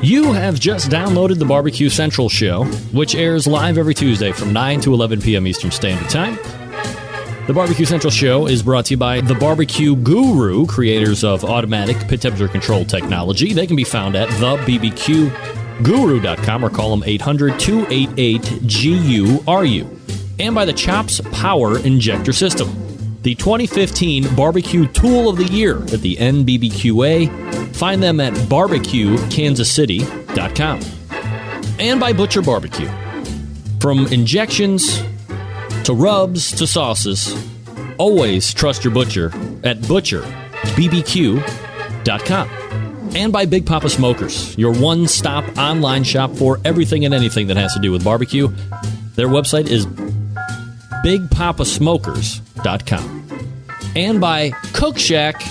You have just downloaded the BBQ Central Show, which airs live every Tuesday from 9 to 11 p.m. Eastern Standard Time. The BBQ Central Show is brought to you by the BBQ Guru, creators of automatic pit temperature control technology. They can be found at thebbqguru.com or call them 800-288-GURU. And by the Chops Power Injector System, the 2015 Barbecue Tool of the Year at the NBBQA. Find them at barbecuekansascity.com. And by Butcher Barbecue. From injections to rubs to sauces, always trust your butcher at butcherbbq.com. And by Big Poppa Smokers, your one-stop online shop for everything and anything that has to do with barbecue. Their website is bigpoppasmokers.com. And by Cookshack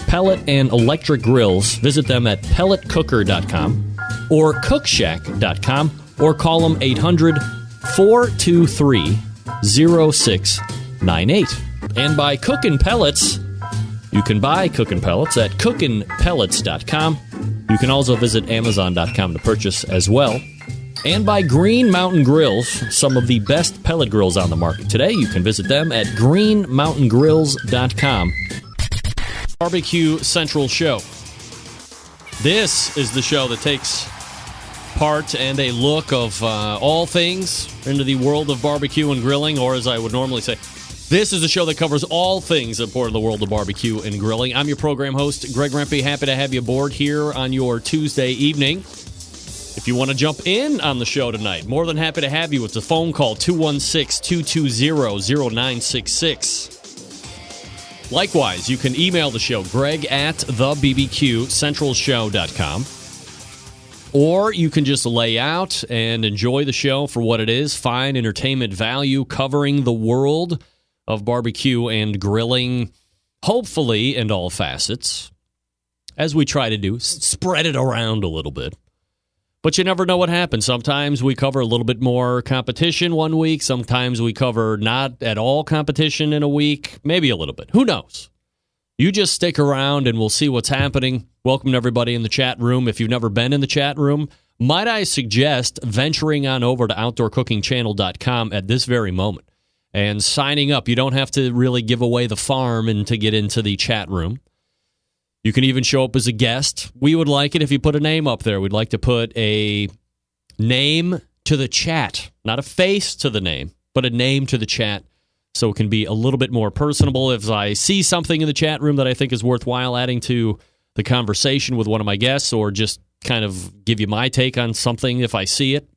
pellet and electric grills. Visit them at pelletcooker.com or cookshack.com or call them 800-423-0698. And by Cookin Pellets, you can buy Cookin Pellets at cookinpellets.com. You can also visit amazon.com to purchase as well. And by Green Mountain Grills, some of the best pellet grills on the market today. You can visit them at greenmountaingrills.com. BBQ Central Show. This is the show that takes part and a look of all things into the world of barbecue and grilling, or as I would normally say, this is the show that covers all things important in the world of barbecue and grilling. I'm your program host, Greg Rempe. Happy to have you aboard here on your Tuesday evening. If you want to jump in on the show tonight, more than happy to have you. It's a phone call, 216-220-0966. Likewise, you can email the show, greg at thebbqcentralshow.com. Or you can just lay out and enjoy the show for what it is, fine entertainment value covering the world of barbecue and grilling, hopefully in all facets, as we try to do, spread it around a little bit. But you never know what happens. Sometimes we cover a little bit more competition one week. Sometimes we cover not at all competition in a week. Maybe a little bit. Who knows? You just stick around and we'll see what's happening. Welcome to everybody in the chat room. If you've never been in the chat room, might I suggest venturing on over to OutdoorCookingChannel.com at this very moment and signing up. You don't have to really give away the farm and to get into the chat room. You can even show up as a guest. We would like it if you put a name up there. We'd like to put a name to the chat. Not a face to the name, but a name to the chat so it can be a little bit more personable. If I see something in the chat room that I think is worthwhile adding to the conversation with one of my guests, or just kind of give you my take on something if I see it,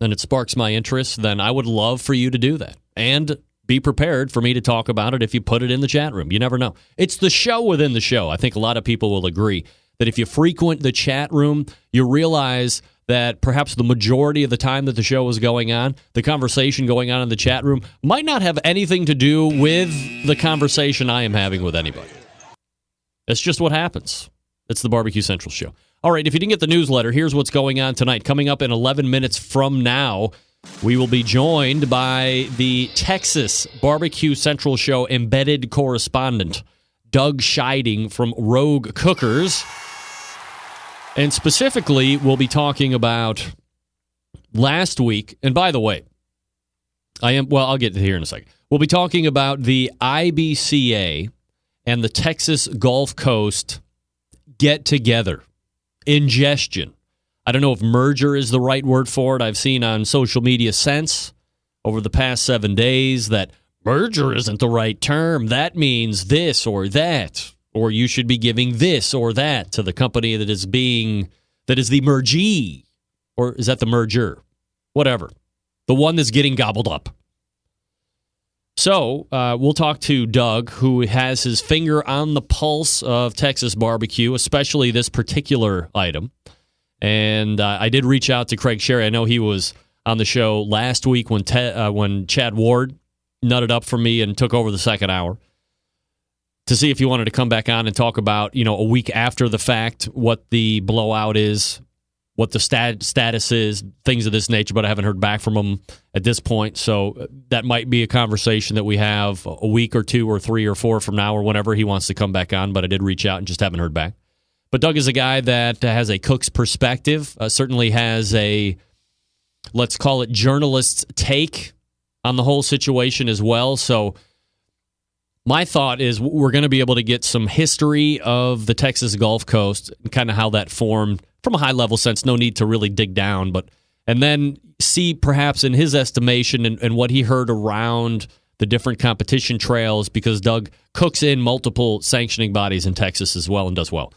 and it sparks my interest, then I would love for you to do that. And be prepared for me to talk about it if you put it in the chat room. You never know. It's the show within the show. I think a lot of people will agree that if you frequent the chat room, you realize that perhaps the majority of the time that the show is going on, the conversation going on in the chat room might not have anything to do with the conversation I am having with anybody. That's just what happens. It's the BBQ Central Show. All right, if you didn't get the newsletter, here's what's going on tonight. Coming up in 11 minutes from now, we will be joined by the Texas BBQ Central Show embedded correspondent, Doug Scheiding from Rogue Cookers. And specifically, we'll be talking about last week. And by the way, I'll get to here in a second. We'll be talking about the IBCA and the Texas Gulf Coast get-together, ingestion. I don't know if merger is the right word for it. I've seen on social media since, over the past 7 days, that merger isn't the right term. That means this or that, or you should be giving this or that to the company that is the mergee, or is that the merger? Whatever. The one that's getting gobbled up. So we'll talk to Doug, who has his finger on the pulse of Texas barbecue, especially this particular item. And I did reach out to Craig Sherry. I know he was on the show last week when Chad Ward nutted up for me and took over the second hour to see if he wanted to come back on and talk about, a week after the fact, what the blowout is, what the status is, things of this nature, but I haven't heard back from him at this point. So that might be a conversation that we have a week or two or 3 or 4 from now or whenever he wants to come back on, but I did reach out and just haven't heard back. But Doug is a guy that has a cook's perspective, certainly has a, let's call it, journalist's take on the whole situation as well. So my thought is we're going to be able to get some history of the Texas Gulf Coast and kind of how that formed from a high-level sense. No need to really dig down, and then see perhaps in his estimation and what he heard around the different competition trails, because Doug cooks in multiple sanctioning bodies in Texas as well and does well.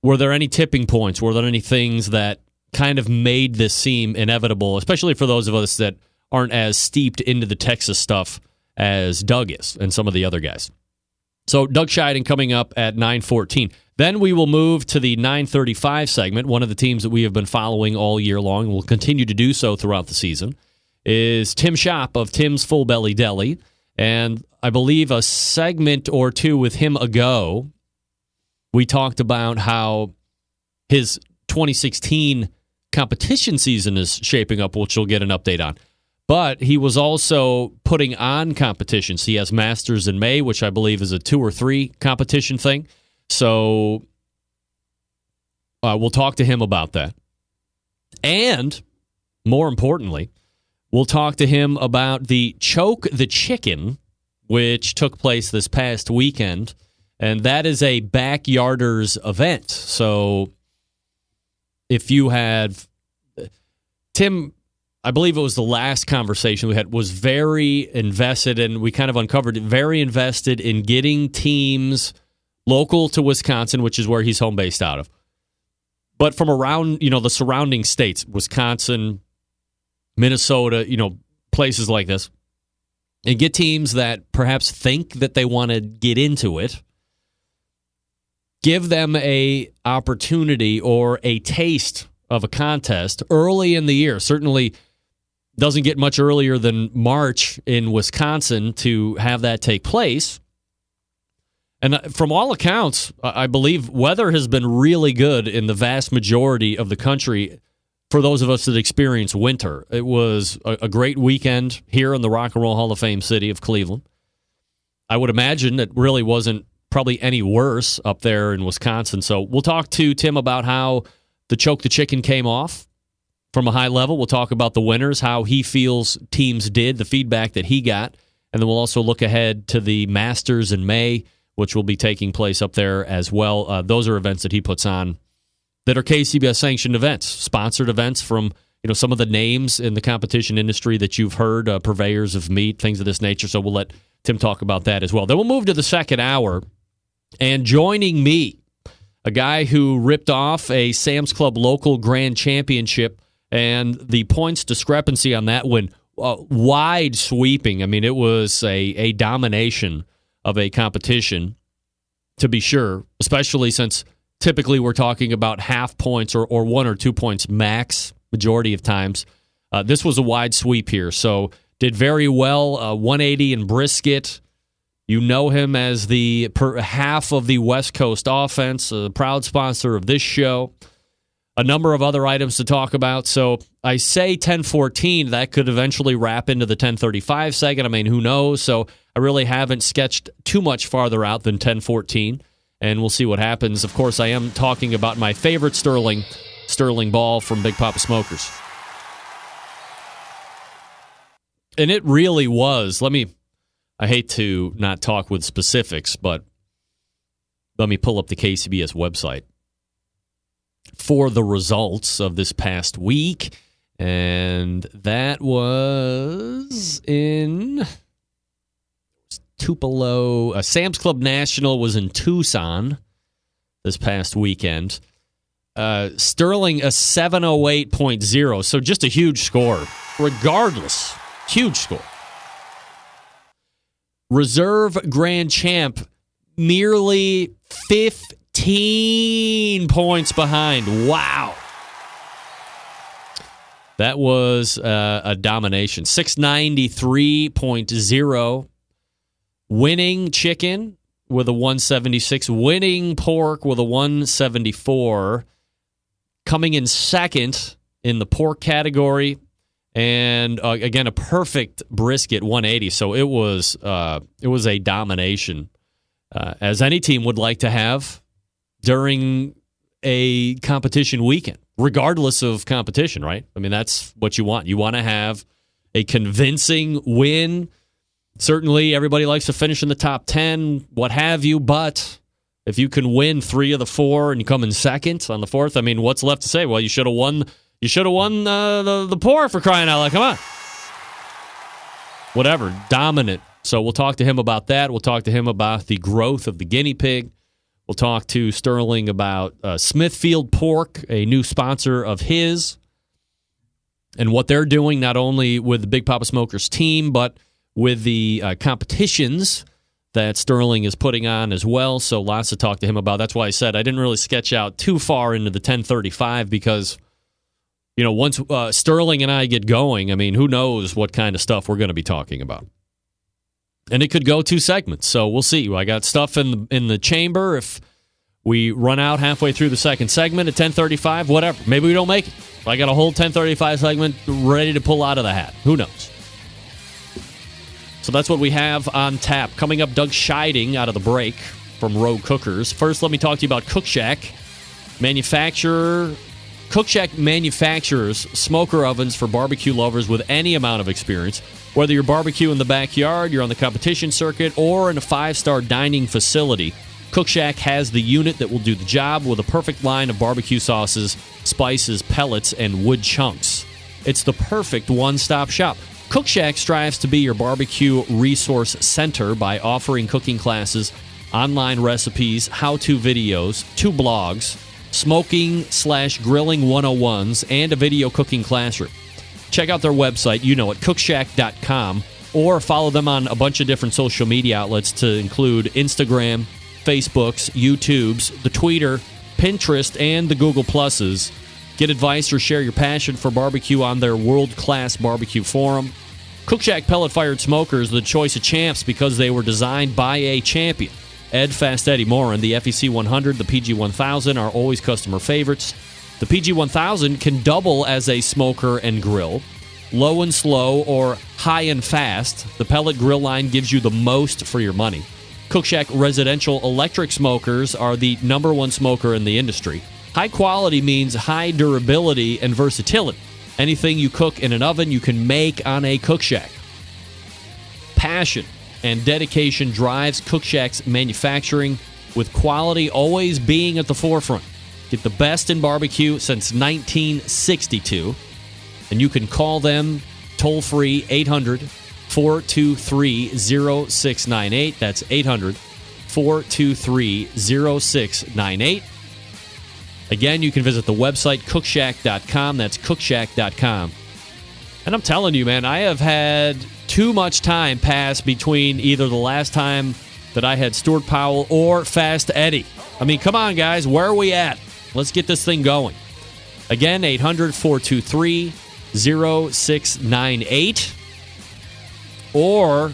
Were there any tipping points? Were there any things that kind of made this seem inevitable, especially for those of us that aren't as steeped into the Texas stuff as Doug is and some of the other guys? So Doug Scheiding coming up at 9:14. Then we will move to the 9:35 segment. One of the teams that we have been following all year long and will continue to do so throughout the season is Tim Schopp of Tim's Full Belly Deli. And I believe a segment or two with him ago, we talked about how his 2016 competition season is shaping up, which you'll get an update on. But he was also putting on competitions. He has Masters in May, which I believe is a 2 or 3 competition thing. So we'll talk to him about that. And more importantly, we'll talk to him about the Choke the Chicken, which took place this past weekend. And that is a backyarders event. So if you have Tim, I believe it was the last conversation we had, was very invested, and we kind of uncovered it, very invested in getting teams local to Wisconsin, which is where he's home based out of, but from around, the surrounding states, Wisconsin, Minnesota, places like this, and get teams that perhaps think that they want to get into it, give them a opportunity or a taste of a contest early in the year. Certainly doesn't get much earlier than March in Wisconsin to have that take place. And from all accounts, I believe weather has been really good in the vast majority of the country for those of us that experience winter. It was a great weekend here in the Rock and Roll Hall of Fame city of Cleveland. I would imagine it really wasn't probably any worse up there in Wisconsin. So we'll talk to Tim about how the Choke the Chicken came off from a high level. We'll talk about the winners, how he feels teams did, the feedback that he got. And then we'll also look ahead to the Masters in May, which will be taking place up there as well. Those are events that he puts on that are KCBS-sanctioned events, sponsored events from some of the names in the competition industry that you've heard, purveyors of meat, things of this nature. So we'll let Tim talk about that as well. Then we'll move to the second hour, and joining me, a guy who ripped off a Sam's Club local grand championship, and the points discrepancy on that win, wide sweeping. I mean, it was a domination of a competition, to be sure, especially since typically we're talking about half points or 1 or 2 points max, majority of times. This was a wide sweep here, so did very well. 180 in brisket. You know him as the half of the West Coast offense, a proud sponsor of this show. A number of other items to talk about. So I say 10:14. That could eventually wrap into the 10:35 segment. I mean, who knows? So I really haven't sketched too much farther out than 10:14, and we'll see what happens. Of course, I am talking about my favorite Sterling ball from Big Poppa Smokers. And it really was. I hate to not talk with specifics, but let me pull up the KCBS website for the results of this past week. And that was in Tupelo. Sam's Club National was in Tucson this past weekend. Sterling, a 708.0. So just a huge score. Regardless, huge score. Reserve Grand Champ, merely 15 points behind. Wow. That was a domination. 693.0. Winning chicken with a 176. Winning pork with a 174. Coming in second in the pork category. And again, a perfect brisket, 180. So it was a domination, as any team would like to have during a competition weekend, regardless of competition, right? I mean, that's what you want. You want to have a convincing win. Certainly, everybody likes to finish in the top 10, what have you, but if you can win 3 of the 4 and you come in second on the 4th, I mean, what's left to say? Well, you should have won. You should have won the pour, for crying out loud. Come on. Whatever, dominant. So we'll talk to him about that. We'll talk to him about the growth of the guinea pig. We'll talk to Sterling about Smithfield Pork, a new sponsor of his, and what they're doing not only with the Big Poppa Smokers team, but with the competitions that Sterling is putting on as well. So lots to talk to him about. That's why I said I didn't really sketch out too far into the 10:35 because, you know, once Sterling and I get going, I mean, who knows what kind of stuff we're going to be talking about. And it could go 2 segments, so we'll see. I got stuff in the chamber. If we run out halfway through the second segment at 10:35, whatever. Maybe we don't make it. I got a whole 10:35 segment ready to pull out of the hat. Who knows? So that's what we have on tap. Coming up, Doug Scheiding out of the break from Rogue Cookers. First, let me talk to you about Cookshack. Cookshack manufactures smoker ovens for barbecue lovers with any amount of experience. Whether you're barbecue in the backyard, you're on the competition circuit, or in a 5-star dining facility, Cookshack has the unit that will do the job with a perfect line of barbecue sauces, spices, pellets, and wood chunks. It's the perfect one-stop shop. Cookshack strives to be your barbecue resource center by offering cooking classes, online recipes, how-to videos, 2 blogs, smoking/grilling 101s, and a video cooking classroom. Check out their website, you know it, cookshack.com, or follow them on a bunch of different social media outlets to include Instagram, Facebooks, YouTubes, the Twitter, Pinterest, and the Google Pluses. Get advice or share your passion for barbecue on their world-class barbecue forum. Cookshack pellet-fired smokers are the choice of champs because they were designed by a champion. Ed Fast Eddie Morin, the FEC 100, the PG 1000 are always customer favorites. The PG 1000 can double as a smoker and grill. Low and slow or high and fast, the pellet grill line gives you the most for your money. Cookshack residential electric smokers are the #1 smoker in the industry. High quality means high durability and versatility. Anything you cook in an oven, you can make on a Cookshack. Passion and dedication drives Cookshack's manufacturing, with quality always being at the forefront. Get the best in barbecue since 1962. And you can call them toll-free 800-423-0698. That's 800-423-0698. Again, you can visit the website, cookshack.com. That's cookshack.com. And I'm telling you, man, I have had too much time pass between either the last time that I had Stuart Powell or Fast Eddie. I mean, come on, guys. Where are we at? Let's get this thing going. Again, 800-423-0698 or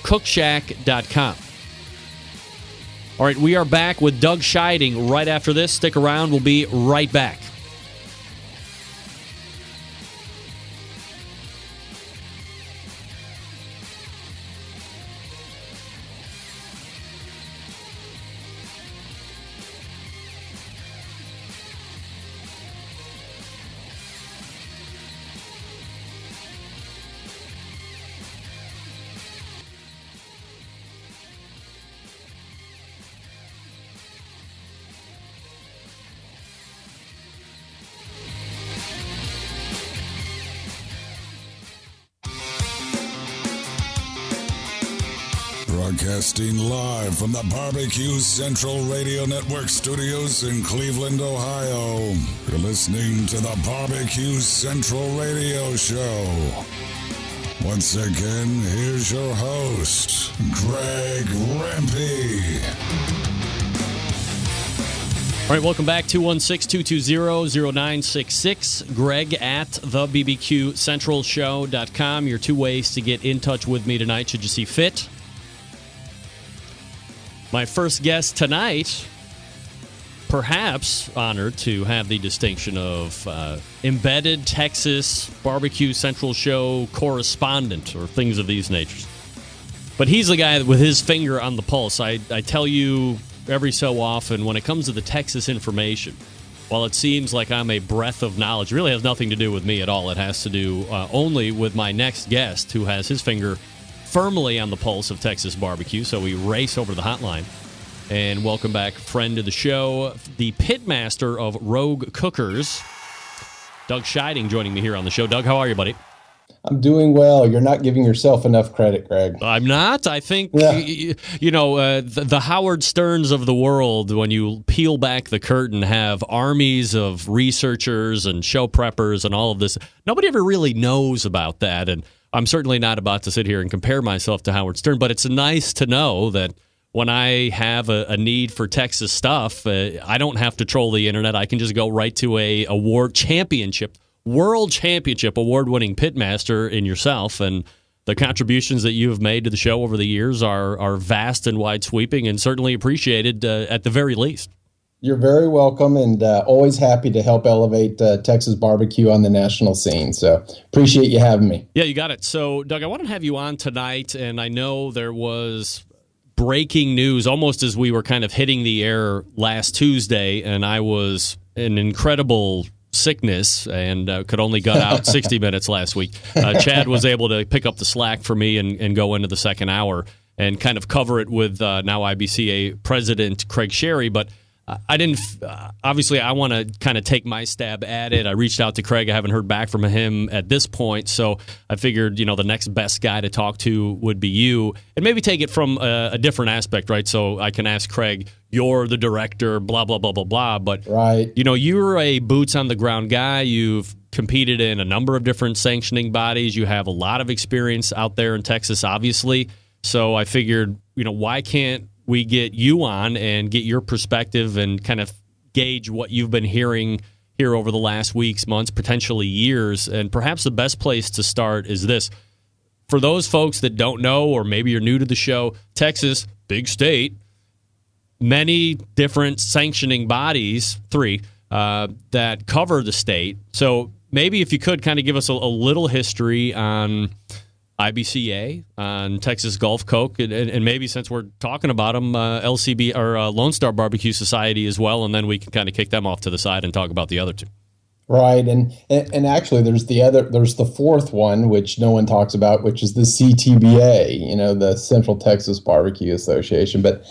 cookshack.com. All right, we are back with Doug Scheiding right after this. Stick around. We'll be right back. Broadcasting live from the BBQ Central Radio Network studios in Cleveland, Ohio. You're listening to the BBQ Central Radio Show. Once again, here's your host, Greg Rempe. All right, welcome back. 216-220-0966. Greg at the BBQCentralShow.com. Your 2 ways to get in touch with me tonight, should you see fit. My first guest tonight, perhaps honored to have the distinction of embedded Texas BBQ Central Show correspondent or things of these natures. But he's the guy with his finger on the pulse. I tell you every so often when it comes to the Texas information. While it seems like I'm a breath of knowledge, it really has nothing to do with me at all. It has to do only with my next guest, who has his finger firmly on the pulse of Texas barbecue. So we race over to the hotline and welcome back friend of the show, the pitmaster of Rogue Cookers, Doug Scheiding, joining me here on the show. Doug, how are you, buddy? I'm doing well. You're not giving yourself enough credit, Greg. I'm not. I think, the Howard Sterns of the world, when you peel back the curtain, have armies of researchers and show preppers and all of this. Nobody ever really knows about that, and I'm certainly not about to sit here and compare myself to Howard Stern, but it's nice to know that when I have a need for Texas stuff, I don't have to troll the internet. I can just go right to a world championship award-winning pitmaster in yourself, and the contributions that you have made to the show over the years are vast and wide-sweeping and certainly appreciated at the very least. You're very welcome, and always happy to help elevate Texas barbecue on the national scene. So appreciate you having me. Yeah, you got it. So, Doug, I want to have you on tonight, and I know there was breaking news almost as we were kind of hitting the air last Tuesday, and I was an incredible sickness and could only gut out 60 minutes last week. Chad was able to pick up the slack for me and go into the second hour and kind of cover it with now IBCA President Craig Sherry, but I didn't. Obviously, I want to kind of take my stab at it. I reached out to Craig. I haven't heard back from him at this point, so I figured, the next best guy to talk to would be you, and maybe take it from a different aspect, right? So I can ask Craig, you're the director, blah, blah, blah, blah, blah. But, right. You're a boots-on-the-ground guy. You've competed in a number of different sanctioning bodies. You have a lot of experience out there in Texas, obviously. So I figured, why can't we get you on and get your perspective and kind of gauge what you've been hearing here over the last weeks, months, potentially years. And perhaps the best place to start is this. For those folks that don't know, or maybe you're new to the show, Texas, big state, many different sanctioning bodies, 3, that cover the state. So maybe if you could kind of give us a little history on IBCA, on Texas Gulf Coke, and maybe since we're talking about them, LCB or Lone Star Barbecue Society as well, and then we can kind of kick them off to the side and talk about the other two. Right, and actually, there's the fourth one, which no one talks about, which is the CTBA, the Central Texas Barbecue Association. But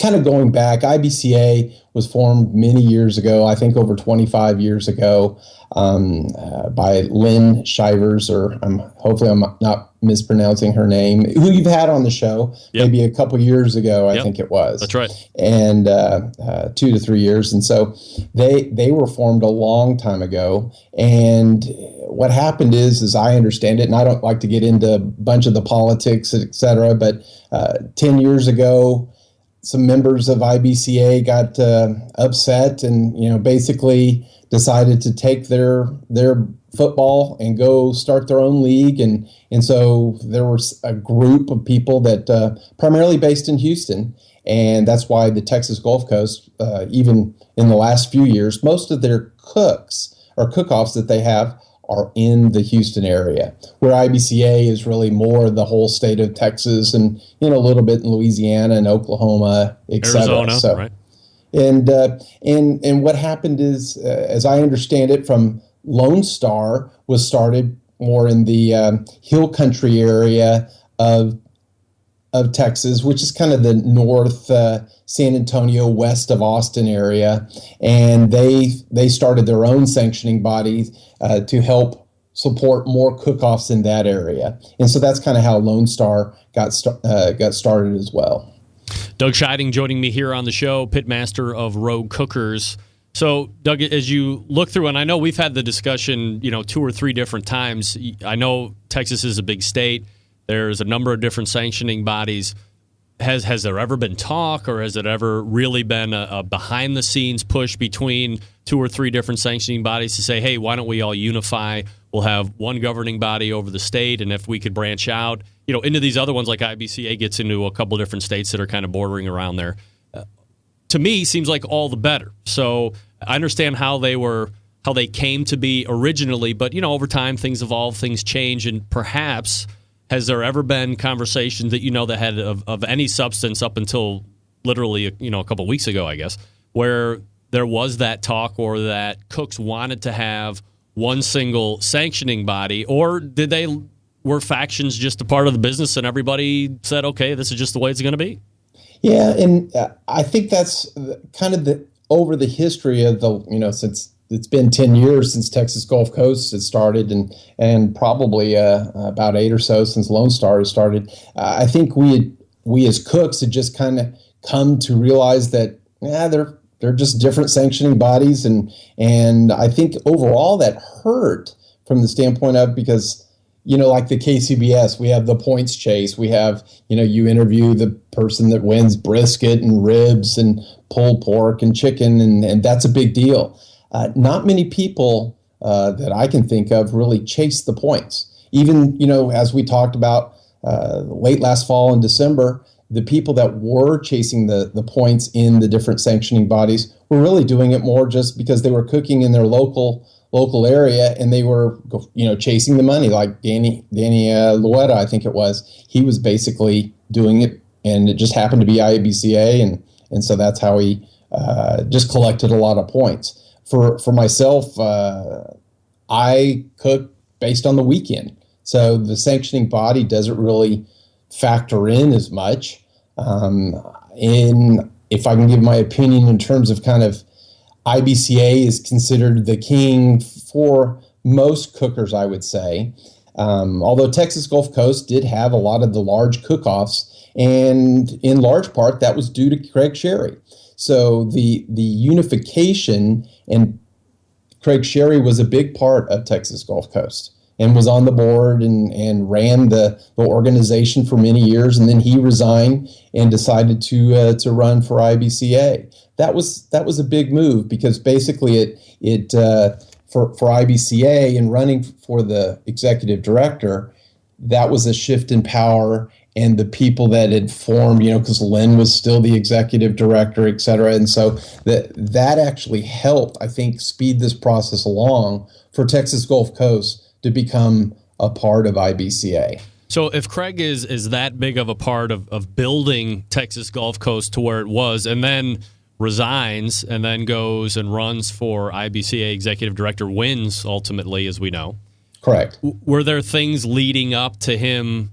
kind of going back, IBCA was formed many years ago, I think over 25 years ago, by Lynn Shivers, or hopefully I'm not mispronouncing her name, who you've had on the show maybe a couple years ago, I think it was. That's right. And 2 to 3 years. And so they were formed a long time ago. And what happened is, as I understand it, and I don't like to get into a bunch of the politics, et cetera, but 10 years ago, some members of IBCA got upset and, basically decided to take their football and go start their own league. And so there was a group of people that primarily based in Houston. And that's why the Texas Gulf Coast, even in the last few years, most of their cooks or cook-offs that they have are in the Houston area, where IBCA is really more the whole state of Texas and, a little bit in Louisiana and Oklahoma, et cetera. Arizona, so, right. And what happened is, as I understand it, from Lone Star was started more in the hill country area of Texas, which is kind of the north San Antonio, west of Austin area, and they started their own sanctioning body to help support more cook-offs in that area, and so that's kind of how Lone Star got started as well. Doug Scheiding joining me here on the show, pitmaster of Rogue Cookers. So, Doug, as you look through, and I know we've had the discussion, 2 or 3 different times. I know Texas is a big state. There's a number of different sanctioning bodies. Has there ever been talk, or has it ever really been a behind-the-scenes push between 2 or 3 different sanctioning bodies to say, hey, why don't we all unify? We'll have one governing body over the state, and if we could branch out, into these other ones, like IBCA gets into a couple different states that are kind of bordering around there. To me, seems like all the better. So I understand how they came to be originally, but over time things evolve, things change, and perhaps has there ever been conversations that that had of any substance up until literally, a couple weeks ago, I guess, where there was that talk or that cooks wanted to have one single sanctioning body, or were factions just a part of the business and everybody said, okay, this is just the way it's going to be? Yeah, and I think that's kind of over the history of since it's been 10 years since Texas Gulf Coast has started, and probably about 8 or so since Lone Star has started. I think we as cooks had just kind of come to realize that they're just different sanctioning bodies, and I think overall that hurt from the standpoint of, because like the KCBS, we have the points chase. We have, you interview the person that wins brisket and ribs and pulled pork and chicken, and that's a big deal. Not many people that I can think of really chase the points. Even, as we talked about late last fall in December, the people that were chasing the points in the different sanctioning bodies were really doing it more just because they were cooking in their local area, and they were, chasing the money. Like Danny Luetta, I think it was. He was basically doing it, and it just happened to be IBCA, and so that's how he just collected a lot of points. For myself, I cook based on the weekend, so the sanctioning body doesn't really factor in as much. If I can give my opinion in terms of kind of, IBCA is considered the king for most cookers, I would say. Although Texas Gulf Coast did have a lot of the large cook-offs, and in large part that was due to Craig Sherry. So the unification, and Craig Sherry was a big part of Texas Gulf Coast and was on the board and ran the organization for many years, and then he resigned and decided to run for IBCA. That was a big move, because basically it for IBCA and running for the executive director, that was a shift in power, and the people that had formed, because Lynn was still the executive director, et cetera. And so that actually helped, I think, speed this process along for Texas Gulf Coast to become a part of IBCA. So if Craig is that big of a part of building Texas Gulf Coast to where it was, and then resigns and then goes and runs for IBCA executive director, wins ultimately, as we know. Correct. Were there things leading up to him?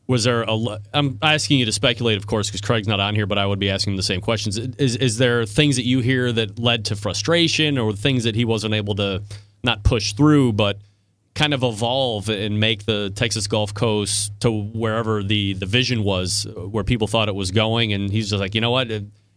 I'm asking you to speculate, of course, because Craig's not on here, but I would be asking him the same questions. Is there things that you hear that led to frustration, or things that he wasn't able to not push through, but kind of evolve and make the Texas Gulf Coast to wherever the vision was, where people thought it was going, and he's just like, you know what,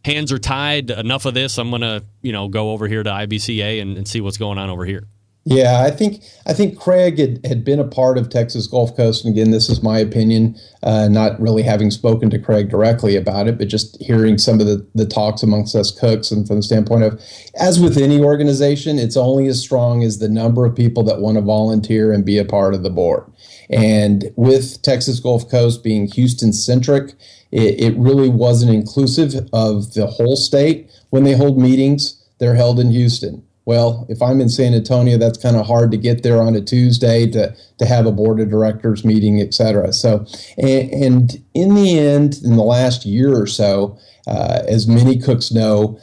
hands are tied, enough of this, I'm going to go over here to IBCA and see what's going on over here? Yeah, I think Craig had been a part of Texas Gulf Coast, and again, this is my opinion, not really having spoken to Craig directly about it, but just hearing some of the talks amongst us cooks, and from the standpoint of, as with any organization, it's only as strong as the number of people that want to volunteer and be a part of the board. And with Texas Gulf Coast being Houston-centric, it really wasn't inclusive of the whole state. When they hold meetings, they're held in Houston. Well, if I'm in San Antonio, that's kind of hard to get there on a Tuesday to have a board of directors meeting, et cetera. So, and in the end, in the last year or so, as many cooks know,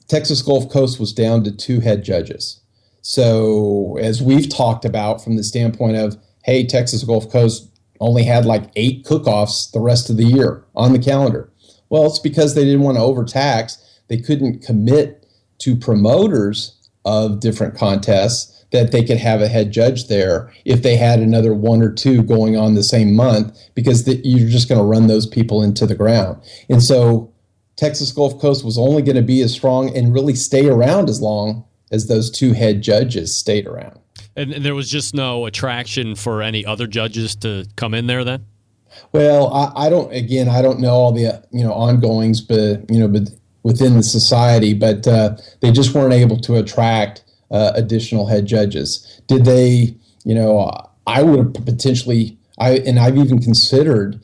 Texas Gulf Coast was down to 2 head judges. So as we've talked about from the standpoint of, hey, Texas Gulf Coast only had like 8 cook-offs the rest of the year on the calendar. Well, it's because they didn't want to overtax. They couldn't commit to promoters of different contests that they could have a head judge there if they had another 1 or 2 going on the same month, because you're just going to run those people into the ground. And so Texas Gulf Coast was only going to be as strong and really stay around as long as those 2 head judges stayed around. And there was just no attraction for any other judges to come in there then? Well, I don't know all the ongoings, but within the society, but they just weren't able to attract additional head judges. Did they? I would have potentially. I've even considered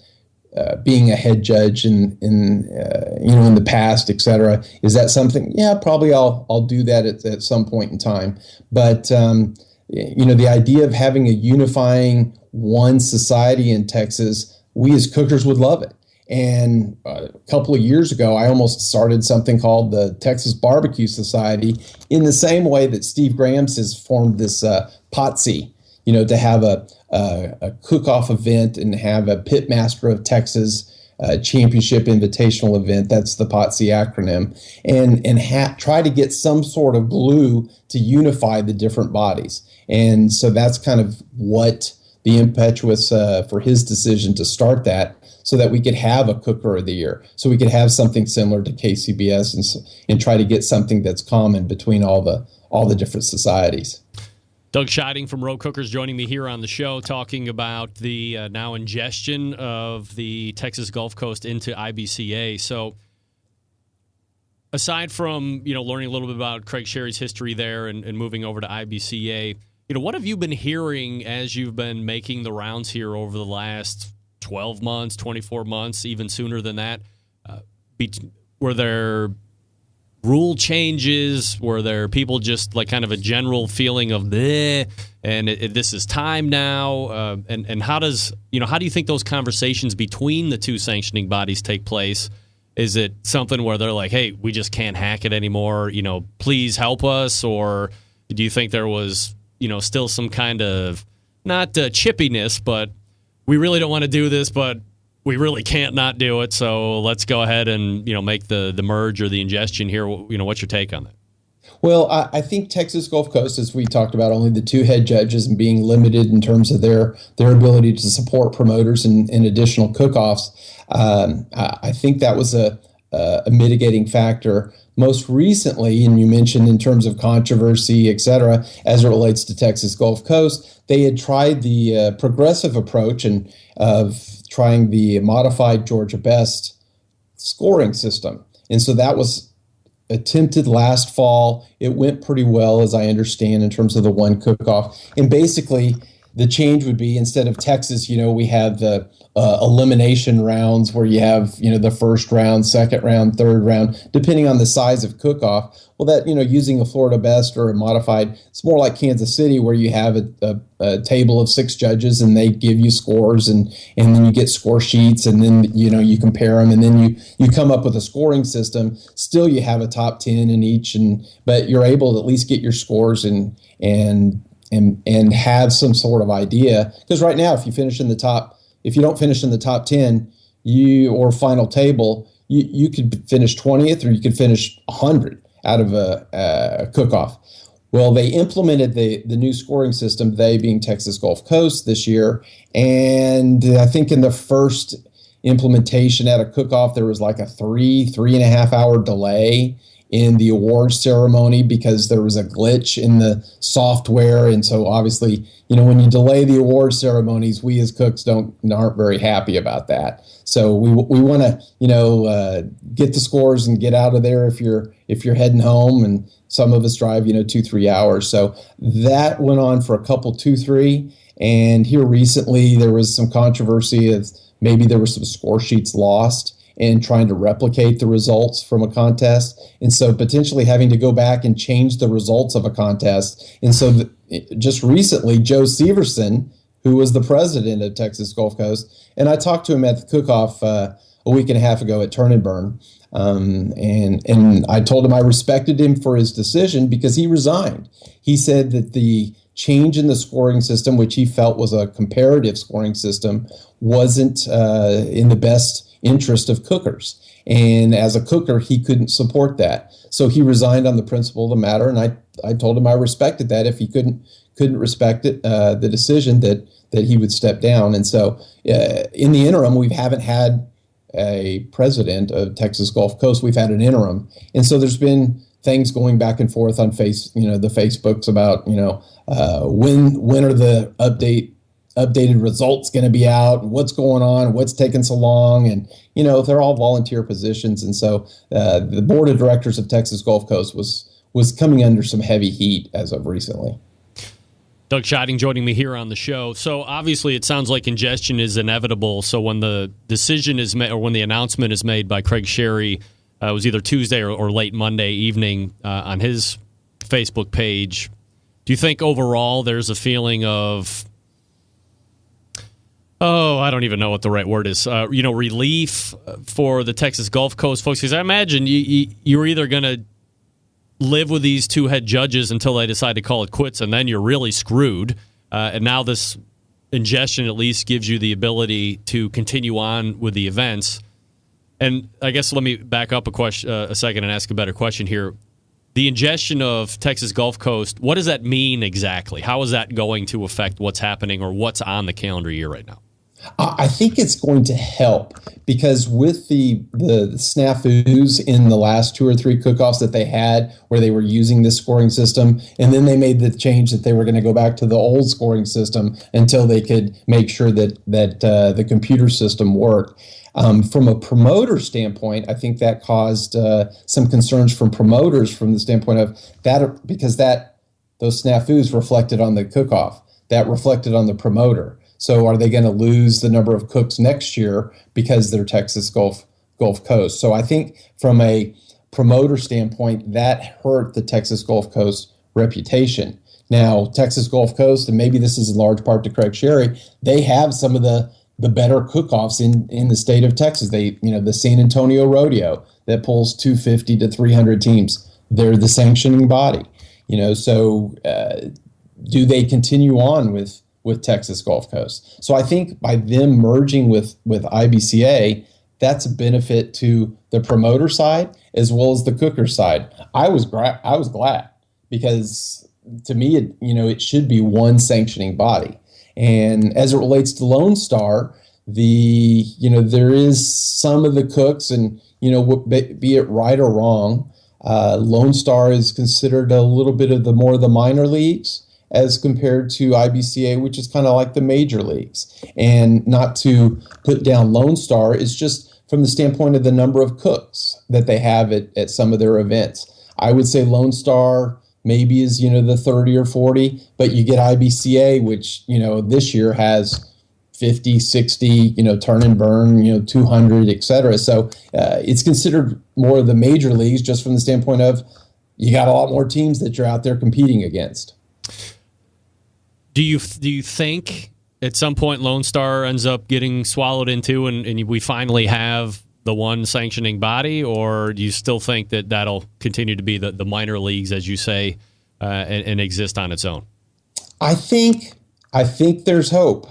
being a head judge in the past, et cetera. Is that something? Yeah, probably I'll do that at some point in time. But the idea of having a unifying one society in Texas, we as cookers would love it. And a couple of years ago, I almost started something called the Texas Barbecue Society, in the same way that Steve Grams has formed this POTSI, to have a cook-off event and have a Pitmaster of Texas championship invitational event. That's the POTSI acronym, and try to get some sort of glue to unify the different bodies. And so that's kind of what the impetus for his decision to start that, so that we could have a Cooker of the Year, so we could have something similar to KCBS and try to get something that's common between all the different societies. Doug Scheiding from Road Cookers joining me here on the show, talking about the now ingestion of the Texas Gulf Coast into IBCA. So aside from, learning a little bit about Craig Sherry's history there and moving over to IBCA, what have you been hearing as you've been making the rounds here over the last 12 months, 24 months, even sooner than that? Were there rule changes? Were there people just like kind of a general feeling of bleh, and this is time now? And how do you think those conversations between the two sanctioning bodies take place? Is it something where they're like, hey, we just can't hack it anymore, please help us? Or do you think there was, still some kind of, not chippiness, but we really don't want to do this, but we really can't not do it, so let's go ahead and make the merge or the ingestion here? What's your take on that? Well, I think Texas Gulf Coast, as we talked about, only the two head judges and being limited in terms of their ability to support promoters and additional cook-offs, I think that was a mitigating factor. Most recently, and you mentioned in terms of controversy, et cetera, as it relates to Texas Gulf Coast, they had tried the progressive approach of trying the modified Georgia Best scoring system. And so that was attempted last fall. It went pretty well, as I understand, in terms of the one cook-off. And basically, the change would be, instead of Texas, we have the elimination rounds where you have, the first round, second round, third round, depending on the size of cook-off. Well, that, using a Florida Best or a modified, it's more like Kansas City, where you have a table of 6 judges and they give you scores, and then you get score sheets, and then, you compare them, and then you come up with a scoring system. Still, you have a top 10 in each, but you're able to at least get your scores and have some sort of idea. Because right now, if you don't finish in the top 10, or final table, you could finish 20th, or you could finish 100 out of a cook-off. Well, they implemented the new scoring system, they being Texas Gulf Coast, this year. And I think in the first implementation at a cook-off, there was like a 3.5 hour delay in the awards ceremony because there was a glitch in the software. And so obviously, when you delay the awards ceremonies, we as cooks aren't very happy about that. So we want to, get the scores and get out of there if you're heading home. And some of us drive, 2-3 hours. So that went on for a couple, 2-3. And here recently, there was some controversy of maybe there were some score sheets lost and trying to replicate the results from a contest. And so potentially having to go back and change the results of a contest. And so just recently, Joe Severson, who was the president of Texas Gulf Coast, and I talked to him at the cook-off a week and a half ago at Turn and Burn. And I told him I respected him for his decision because he resigned. He said that the change in the scoring system, which he felt was a comparative scoring system, wasn't in the best interest of cookers. And as a cooker, he couldn't support that. So he resigned on the principle of the matter. And I told him I respected that. If he couldn't respect it, the decision, that he would step down. And so in the interim, we haven't had a president of Texas Gulf Coast. We've had an interim. And so there's been things going back and forth on the Facebooks about, when are the updated results going to be out, and what's going on, what's taking so long. And, they're all volunteer positions. And so the board of directors of Texas Gulf Coast was coming under some heavy heat as of recently. Doug Scheiding joining me here on the show. So obviously it sounds like ingestion is inevitable. So when the decision is made, or when the announcement is made by Craig Sherry, it was either Tuesday or late Monday evening on his Facebook page, do you think overall there's a feeling of I don't even know what the right word is. Relief for the Texas Gulf Coast folks. Because I imagine you're either going to live with these two head judges until they decide to call it quits, and then you're really screwed. And now this ingestion at least gives you the ability to continue on with the events. And I guess let me back up a second and ask a better question here. The ingestion of Texas Gulf Coast, what does that mean exactly? How is that going to affect what's happening or what's on the calendar year right now? I think it's going to help because with the snafus in the last 2 or 3 cook-offs that they had where they were using this scoring system, and then they made the change that they were going to go back to the old scoring system until they could make sure that the computer system worked. From a promoter standpoint, I think that caused some concerns from promoters from the standpoint of that because those snafus reflected on the cook-off, that reflected on the promoter. So are they going to lose the number of cooks next year because they're Texas Gulf Coast? So I think from a promoter standpoint, that hurt the Texas Gulf Coast reputation. Now, Texas Gulf Coast, and maybe this is in large part to Craig Sherry, they have some of the better cook-offs in the state of Texas. The San Antonio Rodeo that pulls 250 to 300 teams. They're the sanctioning body. So do they continue on with Texas Gulf Coast? So I think by them merging with IBCA, that's a benefit to the promoter side as well as the cooker side. I was glad because to me, it should be one sanctioning body. And as it relates to Lone Star, there is some of the cooks, and be it right or wrong, Lone Star is considered a little bit of the minor leagues as compared to IBCA, which is kind of like the major leagues. And not to put down Lone Star, is just from the standpoint of the number of cooks that they have at some of their events. I would say Lone Star maybe is, the 30 or 40, but you get IBCA, which, this year has 50, 60, turn and burn, 200, et cetera. So it's considered more of the major leagues just from the standpoint of you got a lot more teams that you're out there competing against. Do you think at some point Lone Star ends up getting swallowed into and we finally have the one sanctioning body, or do you still think that that'll continue to be the minor leagues, as you say, and exist on its own? I think there's hope,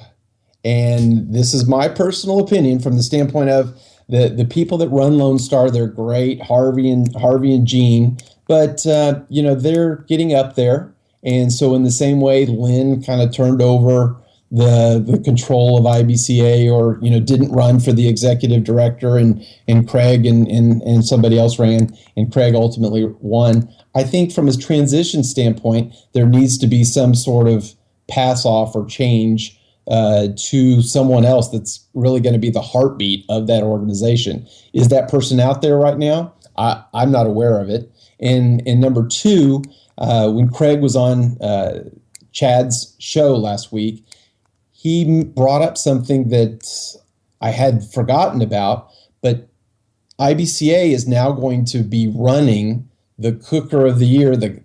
and this is my personal opinion from the standpoint of the people that run Lone Star. They're great, Harvey and Gene, but they're getting up there, and so in the same way, Lynn kind of turned over the control of IBCA, or didn't run for the executive director, and Craig and somebody else ran, and Craig ultimately won. I think from his transition standpoint, there needs to be some sort of pass off or change to someone else that's really going to be the heartbeat of that organization. Is that person out there right now? I'm not aware of it. And number two, when Craig was on Chad's show last week, he brought up something that I had forgotten about, but IBCA is now going to be running the Cooker of the Year, the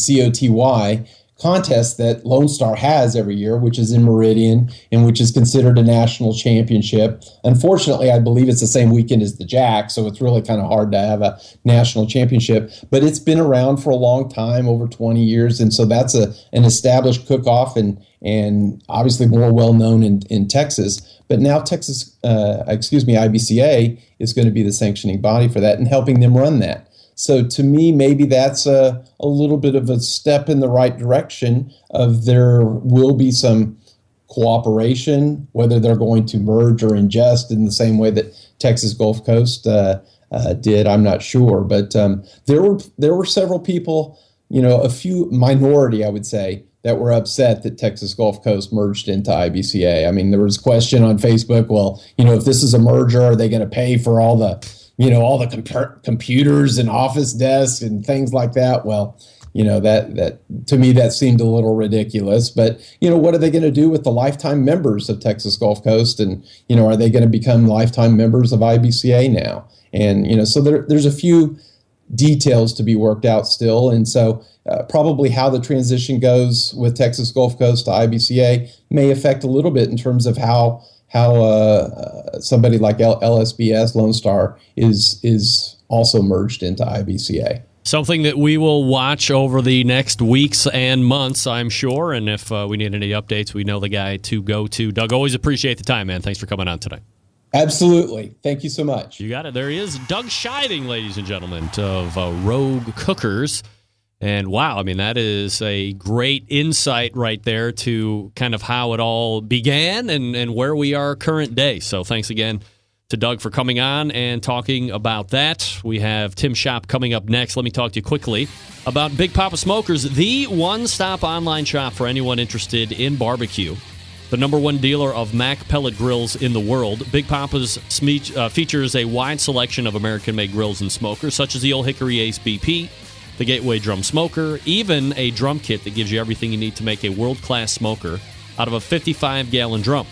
COTY contest that Lone Star has every year, which is in Meridian and which is considered a national championship. Unfortunately, I believe it's the same weekend as the Jack, so it's really kind of hard to have a national championship. But it's been around for a long time, over 20 years, and so that's an established cook-off and obviously more well-known in Texas. But now IBCA is going to be the sanctioning body for that and helping them run that. So to me, maybe that's a little bit of a step in the right direction of there will be some cooperation, whether they're going to merge or ingest in the same way that Texas Gulf Coast did. I'm not sure. But there were several people, a few minority, I would say, that were upset that Texas Gulf Coast merged into IBCA. I mean, there was a question on Facebook, well, if this is a merger, are they going to pay for all the computers and office desks and things like that? Well, that to me, that seemed a little ridiculous. But, what are they going to do with the lifetime members of Texas Gulf Coast? And, are they going to become lifetime members of IBCA now? And, so there's a few details to be worked out still. And so probably how the transition goes with Texas Gulf Coast to IBCA may affect a little bit in terms of how somebody like LSBS Lone Star is also merged into IBCA. Something that we will watch over the next weeks and months, I'm sure. And if we need any updates, we know the guy to go to. Doug, always appreciate the time, man. Thanks for coming on today. Absolutely. Thank you so much. You got it. There he is, Doug Scheiding, ladies and gentlemen, of Rogue Cookers. And wow, I mean, that is a great insight right there to kind of how it all began and where we are current day. So thanks again to Doug for coming on and talking about that. We have Tim Schopp coming up next. Let me talk to you quickly about Big Poppa Smokers, the one-stop online shop for anyone interested in barbecue. The number one dealer of Mac pellet grills in the world, Big Poppa's features a wide selection of American-made grills and smokers, such as the Old Hickory Ace BP, the Gateway Drum Smoker, even a drum kit that gives you everything you need to make a world-class smoker out of a 55-gallon drum.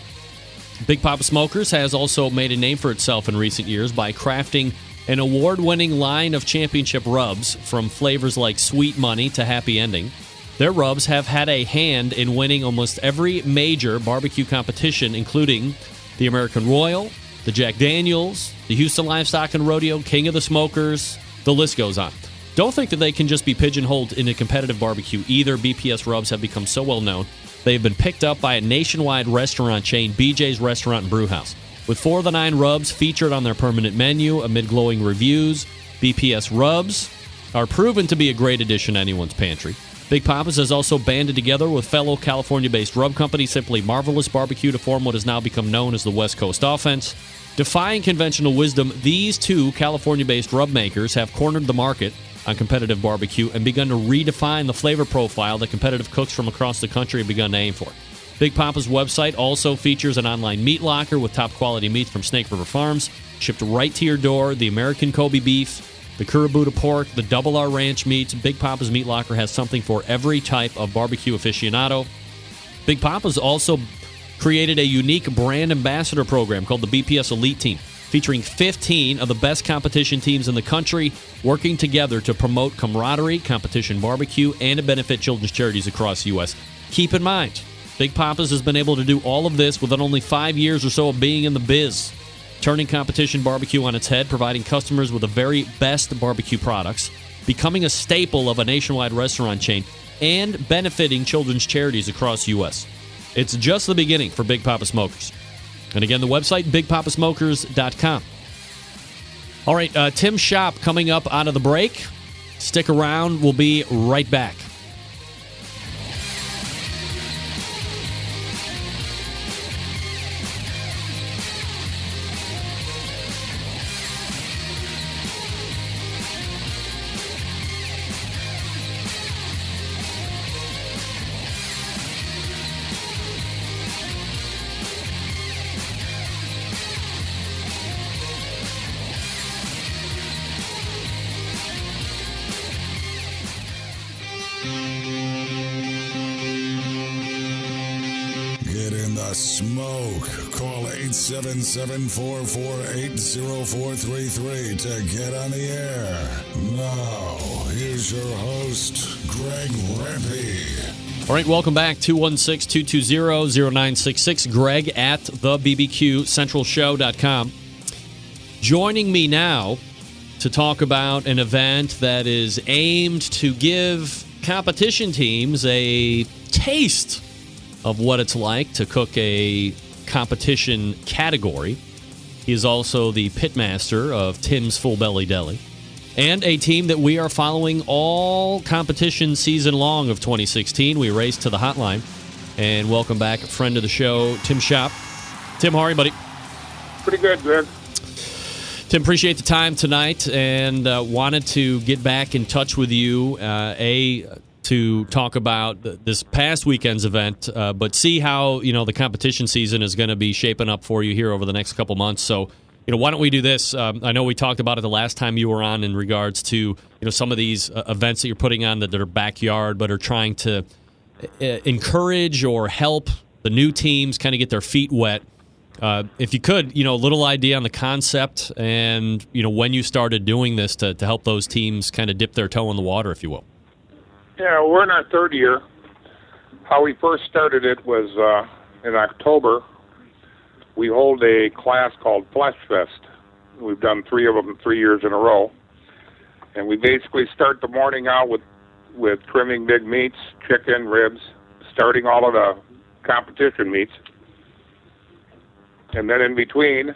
Big Poppa Smokers has also made a name for itself in recent years by crafting an award-winning line of championship rubs, from flavors like Sweet Money to Happy Ending. Their rubs have had a hand in winning almost every major barbecue competition, including the American Royal, the Jack Daniels, the Houston Livestock and Rodeo, King of the Smokers. The list goes on. Don't think that they can just be pigeonholed into competitive barbecue either. BPS rubs have become so well known, they've been picked up by a nationwide restaurant chain, BJ's Restaurant and Brewhouse. With 4 of the 9 rubs featured on their permanent menu amid glowing reviews, BPS rubs are proven to be a great addition to anyone's pantry. Big Poppa's has also banded together with fellow California-based rub company Simply Marvelous Barbecue to form what has now become known as the West Coast Offense. Defying conventional wisdom, these two California-based rub makers have cornered the market on competitive barbecue and begun to redefine the flavor profile that competitive cooks from across the country have begun to aim for. Big Poppa's website also features an online meat locker with top-quality meats from Snake River Farms, shipped right to your door. The American Kobe beef, the Kurabuta pork, the Double R Ranch meats. Big Poppa's Meat Locker has something for every type of barbecue aficionado. Big Poppa's also created a unique brand ambassador program called the BPS Elite Team, featuring 15 of the best competition teams in the country working together to promote camaraderie, competition barbecue, and to benefit children's charities across the U.S. Keep in mind, Big Poppa's has been able to do all of this within only 5 years or so of being in the biz, turning competition barbecue on its head, providing customers with the very best barbecue products, becoming a staple of a nationwide restaurant chain, and benefiting children's charities across the U.S. It's just the beginning for Big Poppa Smokers. And again, the website, bigpoppasmokers.com. All right, Tim Schopp coming up out of the break. Stick around. We'll be right back. Smoke. Call 877-448-0433 to get on the air. Now, here's your host, Greg Rempe. All right, welcome back. 216-220-0966. Greg at the BBQ Central Show.com. Joining me now to talk about an event that is aimed to give competition teams a taste of what it's like to cook a competition category. He is also the pitmaster of Tim's Full Belly Deli, and a team that we are following all competition season long of 2016. We race to the hotline and welcome back a friend of the show, Tim Schopp. Tim, how are you, buddy? Pretty good, Greg. Tim, appreciate the time tonight and wanted to get back in touch with you, to talk about this past weekend's event, but see how, the competition season is going to be shaping up for you here over the next couple months. So, why don't we do this? I know we talked about it the last time you were on in regards to, some of these events that you're putting on that are backyard, but are trying to encourage or help the new teams kind of get their feet wet. If you could, a little idea on the concept and, when you started doing this to help those teams kind of dip their toe in the water, if you will. Yeah, we're in our third year. How we first started it was in October. we hold a class called Flesh Fest. We've done 3 of them 3 years in a row. And we basically start the morning out with trimming big meats, chicken, ribs, starting all of the competition meats. And then in between,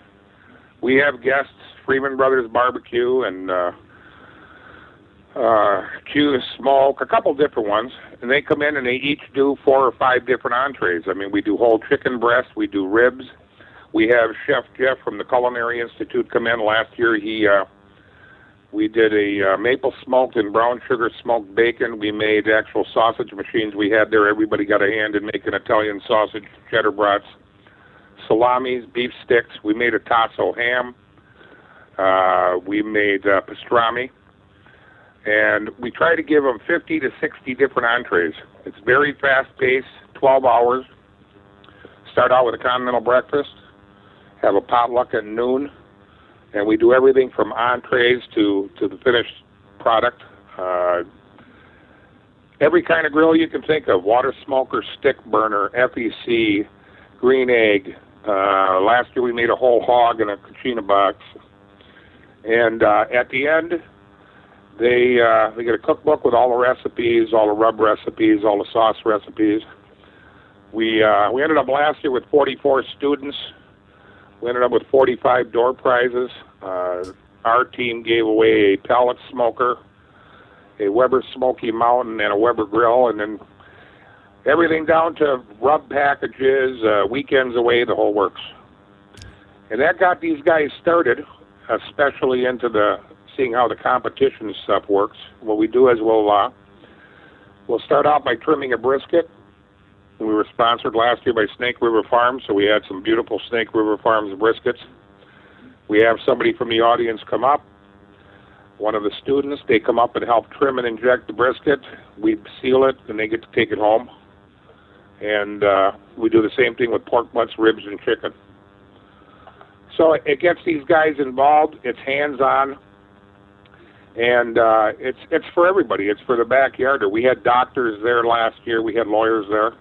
we have guests, Freeman Brothers Barbecue and Q Smoke, a couple different ones. And they come in and they each do 4 or 5 different entrees. I mean, we do whole chicken breast, we do ribs. We have Chef Jeff from the Culinary Institute come in. Last year, we did a maple smoked and brown sugar smoked bacon. We made actual sausage machines we had there. Everybody got a hand in making Italian sausage, cheddar brats, salamis, beef sticks. We made a tasso ham. We made pastrami. And we try to give them 50 to 60 different entrees. It's very fast-paced, 12 hours. Start out with a continental breakfast, have a potluck at noon, and we do everything from entrees to the finished product. Every kind of grill you can think of, water smoker, stick burner, FEC, green egg. Last year we made a whole hog in a cucina box. And at the end, they get a cookbook with all the recipes, all the rub recipes, all the sauce recipes. We ended up last year with 44 students. We ended up with 45 door prizes. Our team gave away a pellet smoker, a Weber Smoky Mountain, and a Weber grill, and then everything down to rub packages, weekends away, the whole works. And that got these guys started, especially into seeing how the competition stuff works. What we do is we'll start out by trimming a brisket. We were sponsored last year by Snake River Farms, so we had some beautiful Snake River Farms briskets. We have somebody from the audience come up, one of the students. They come up and help trim and inject the brisket. We seal it, and they get to take it home. And we do the same thing with pork butts, ribs, and chicken. So it gets these guys involved. It's hands-on. And it's for everybody. It's for the backyarder. We had doctors there last year. We had lawyers there.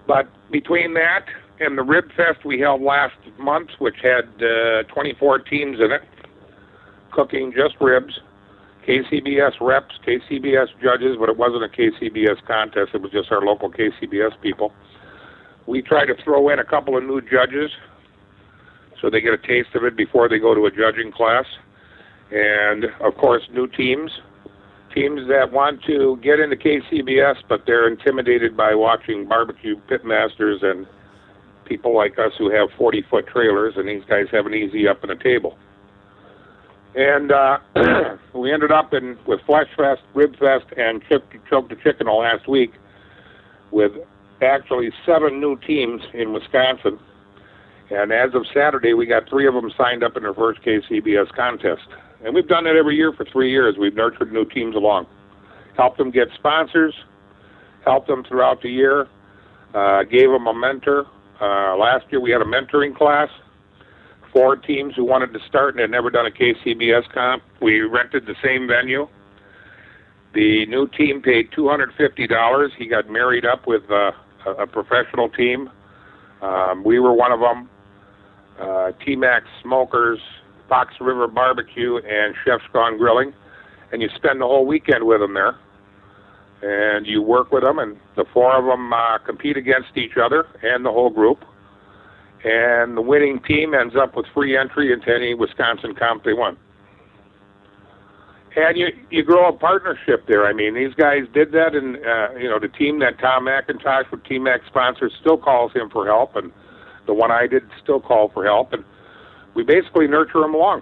But between that and the Rib Fest we held last month, which had 24 teams in it, cooking just ribs, KCBS reps, KCBS judges, but it wasn't a KCBS contest. It was just our local KCBS people. We try to throw in a couple of new judges so they get a taste of it before they go to a judging class. And, of course, new teams that want to get into KCBS, but they're intimidated by watching barbecue pitmasters and people like us who have 40-foot trailers, and these guys have an easy up and a table. And we ended up with Flesh Fest, Rib Fest, and Choke the Chicken last week with actually 7 new teams in Wisconsin. And as of Saturday, we got 3 of them signed up in their first KCBS contest. And we've done that every year for 3 years. We've nurtured new teams along, helped them get sponsors, helped them throughout the year, gave them a mentor. Last year we had a mentoring class, 4 teams who wanted to start and had never done a KCBS comp. We rented the same venue. The new team paid $250. He got married up with a professional team. We were one of them. T-Max Smokers, Fox River Barbecue, and Chef's Gone Grilling. And you spend the whole weekend with them there. And you work with them, and the 4 of them compete against each other and the whole group. And the winning team ends up with free entry into any Wisconsin comp they want. And you grow a partnership there. I mean, these guys did that, and the team that Tom McIntosh with T-Max sponsors still calls him for help, and the one I did still call for help, and we basically nurture them along.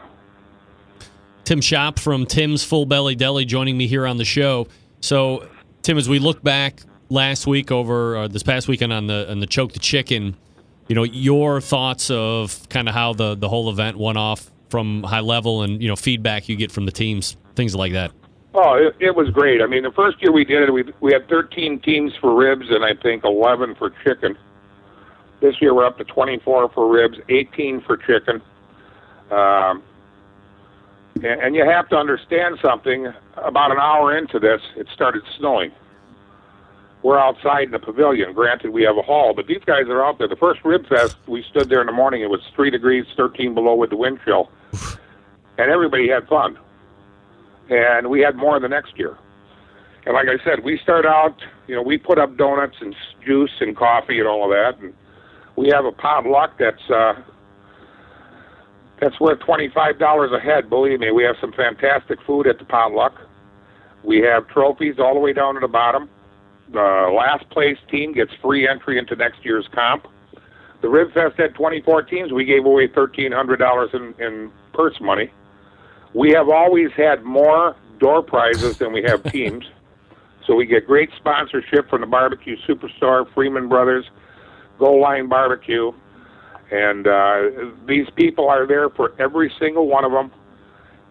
Tim Schopp from Tim's Full Belly Deli joining me here on the show. So, Tim, as we look back last week over this past weekend on the Choke the Chicken, your thoughts of kind of how the whole event went off from high level and feedback you get from the teams, things like that. Oh, it was great. I mean, the first year we did it, we had 13 teams for ribs and I think 11 for chicken. This year we're up to 24 for ribs, 18 for chicken. And you have to understand something. About an hour into this, it started snowing. we're outside in the pavilion. Granted, we have a hall, but these guys are out there. The first Rib Fest, we stood there in the morning. It was 3 degrees, 13 below with the wind chill. And everybody had fun. And we had more the next year. And like I said, we start out, we put up donuts and juice and coffee and all of that. And we have a potluck that's worth $25 a head, believe me. We have some fantastic food at the potluck. We have trophies all the way down to the bottom. The last place team gets free entry into next year's comp. The Rib Fest had 24 teams. We gave away $1,300 in purse money. We have always had more door prizes than we have teams. So we get great sponsorship from the Barbecue Superstar, Freeman Brothers, Goal Line Barbecue. And these people are there for every single one of them.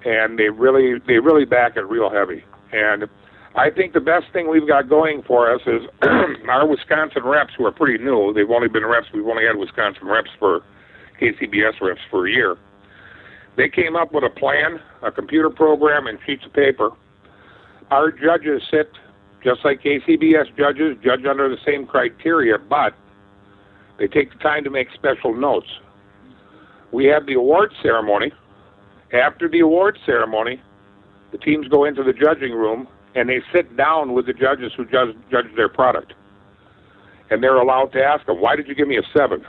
And they really back it real heavy. And I think the best thing we've got going for us is our Wisconsin reps, who are pretty new. They've only been reps. We've only had Wisconsin reps KCBS reps for a year. They came up with a plan, a computer program, and sheets of paper. Our judges sit, just like KCBS judges, judge under the same criteria, but they take the time to make special notes. We have the award ceremony. After the award ceremony, the teams go into the judging room, and they sit down with the judges who judge their product. And they're allowed to ask them, why did you give me a 7?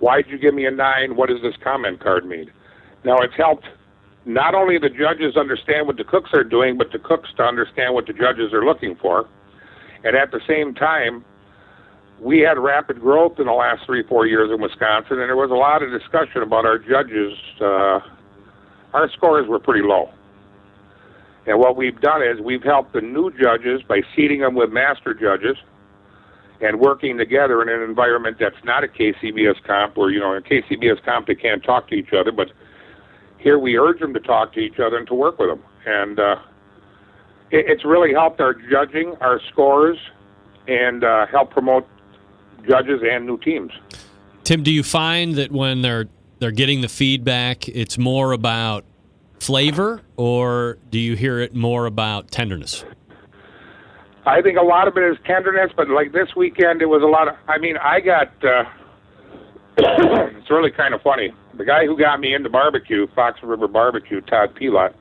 Why did you give me a 9? What does this comment card mean? Now, it's helped not only the judges understand what the cooks are doing, but the cooks to understand what the judges are looking for. And at the same time, we had rapid growth in the last 3-4 years in Wisconsin, and there was a lot of discussion about our judges. Our scores were pretty low. And what we've done is we've helped the new judges by seating them with master judges and working together in an environment that's not a KCBS comp, where, in a KCBS comp they can't talk to each other, but here we urge them to talk to each other and to work with them. And it's really helped our judging, our scores, and help promote judges and new teams. Tim, do you find that when they're getting the feedback, it's more about flavor, or do you hear it more about tenderness? I think a lot of it is tenderness, but like this weekend, it was a lot of, I got, it's really kind of funny. The guy who got me into barbecue, Fox River Barbecue, Todd Pilot,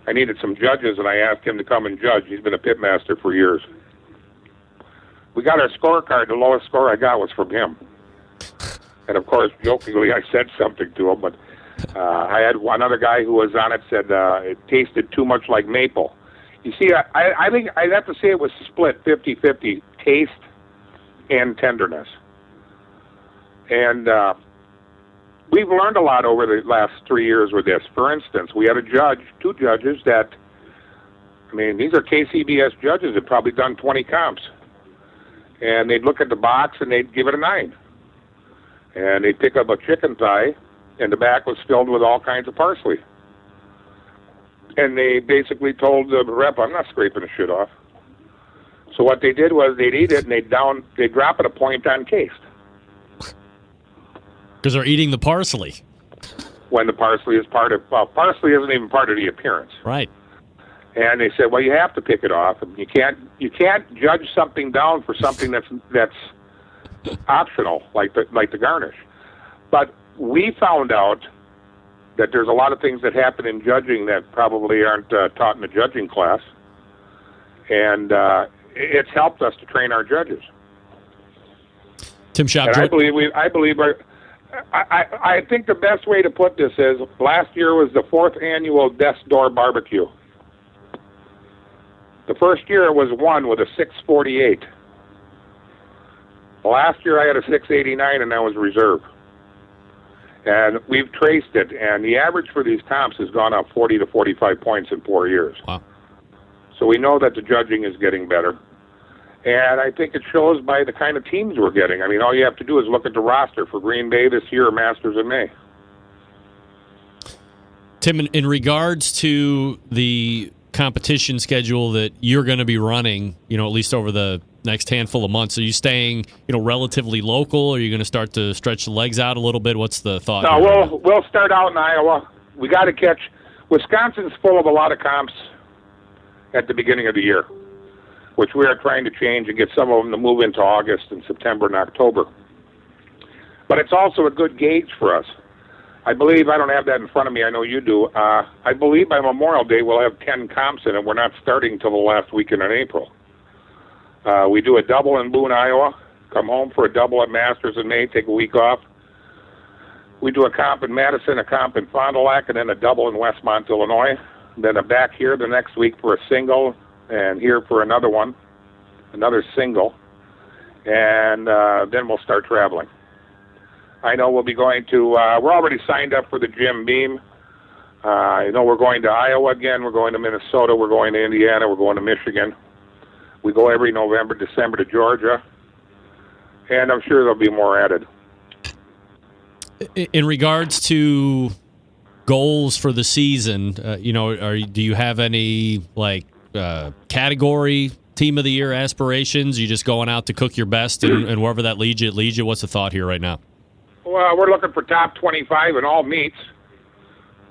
I needed some judges, and I asked him to come and judge. He's been a pitmaster for years. We got our scorecard. The lowest score I got was from him. And, of course, jokingly, I said something to him, but I had another guy who was on it said it tasted too much like maple. You see, I think I'd have to say it was split 50-50, taste and tenderness. And we've learned a lot over the last 3 years with this. For instance, we had two judges that, these are KCBS judges that probably done 20 comps. And they'd look at the box and they'd give it a 9. And they'd pick up a chicken thigh, and the back was filled with all kinds of parsley. And they basically told the rep, I'm not scraping the shit off. So what they did was they'd eat it, and they'd drop it a point on taste. Because they're eating the parsley. When the parsley is parsley isn't even part of the appearance. Right. And they said, well, you have to pick it off. You can't judge something down for something that's optional, like the garnish. But we found out that there's a lot of things that happen in judging that probably aren't taught in the judging class, and it's helped us to train our judges. Tim Schopp, and I think the best way to put this is last year was the 4th annual Death's Door Barbecue. The first year it was won with a 648. Last year I had a 689, and that was reserve. And we've traced it, and the average for these comps has gone up 40 to 45 points in 4 years. Wow. So we know that the judging is getting better. And I think it shows by the kind of teams we're getting. All you have to do is look at the roster for Green Bay this year, Masters in May. Tim, in regards to the competition schedule that you're going to be running, at least over the next handful of months, are you staying, relatively local? Are you going to start to stretch the legs out a little bit? What's the thought? No, we'll start out in Iowa. We got to catch. Wisconsin's full of a lot of comps at the beginning of the year. which we are trying to change and get some of them to move into August and September and October. But it's also a good gauge for us. I believe, I don't have that in front of me, I know you do, I believe by Memorial Day we'll have 10 comps in it. We're not starting until the last weekend in April. We do a double in Boone, Iowa, come home for a double at Masters in May, take a week off. We do a comp in Madison, a comp in Fond du Lac, and then a double in Westmont, Illinois. Then a back here the next week for a single, and here for another one, another single. And then we'll start traveling. I know we'll be going to, we're already signed up for the Jim Beam. I know we're going to Iowa again, we're going to Minnesota, we're going to Indiana, we're going to Michigan. We go every November, December to Georgia. And I'm sure there'll be more added. In regards to goals for the season, do you have any category team of the year aspirations? You just going out to cook your best and wherever that leads you? What's the thought here right now? Well, we're looking for top 25 in all meats,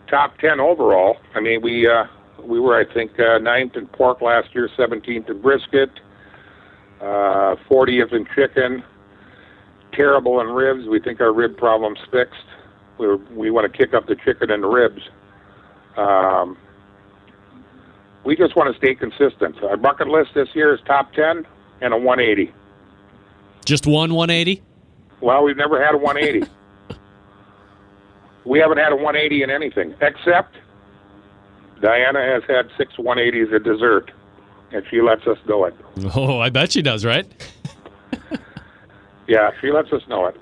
top 10 overall. I mean, we were, I think, 9th in pork last year, 17th in brisket, 40th in chicken, terrible in ribs. We think our rib problem's fixed. We want to kick up the chicken and the ribs. We just want to stay consistent. Our bucket list this year is top 10 and a 180. Just one 180? Well, we've never had a 180. We haven't had a 180 in anything, except Diana has had 6 180s at dessert, and she lets us know it. Oh, I bet she does, right? Yeah, she lets us know it.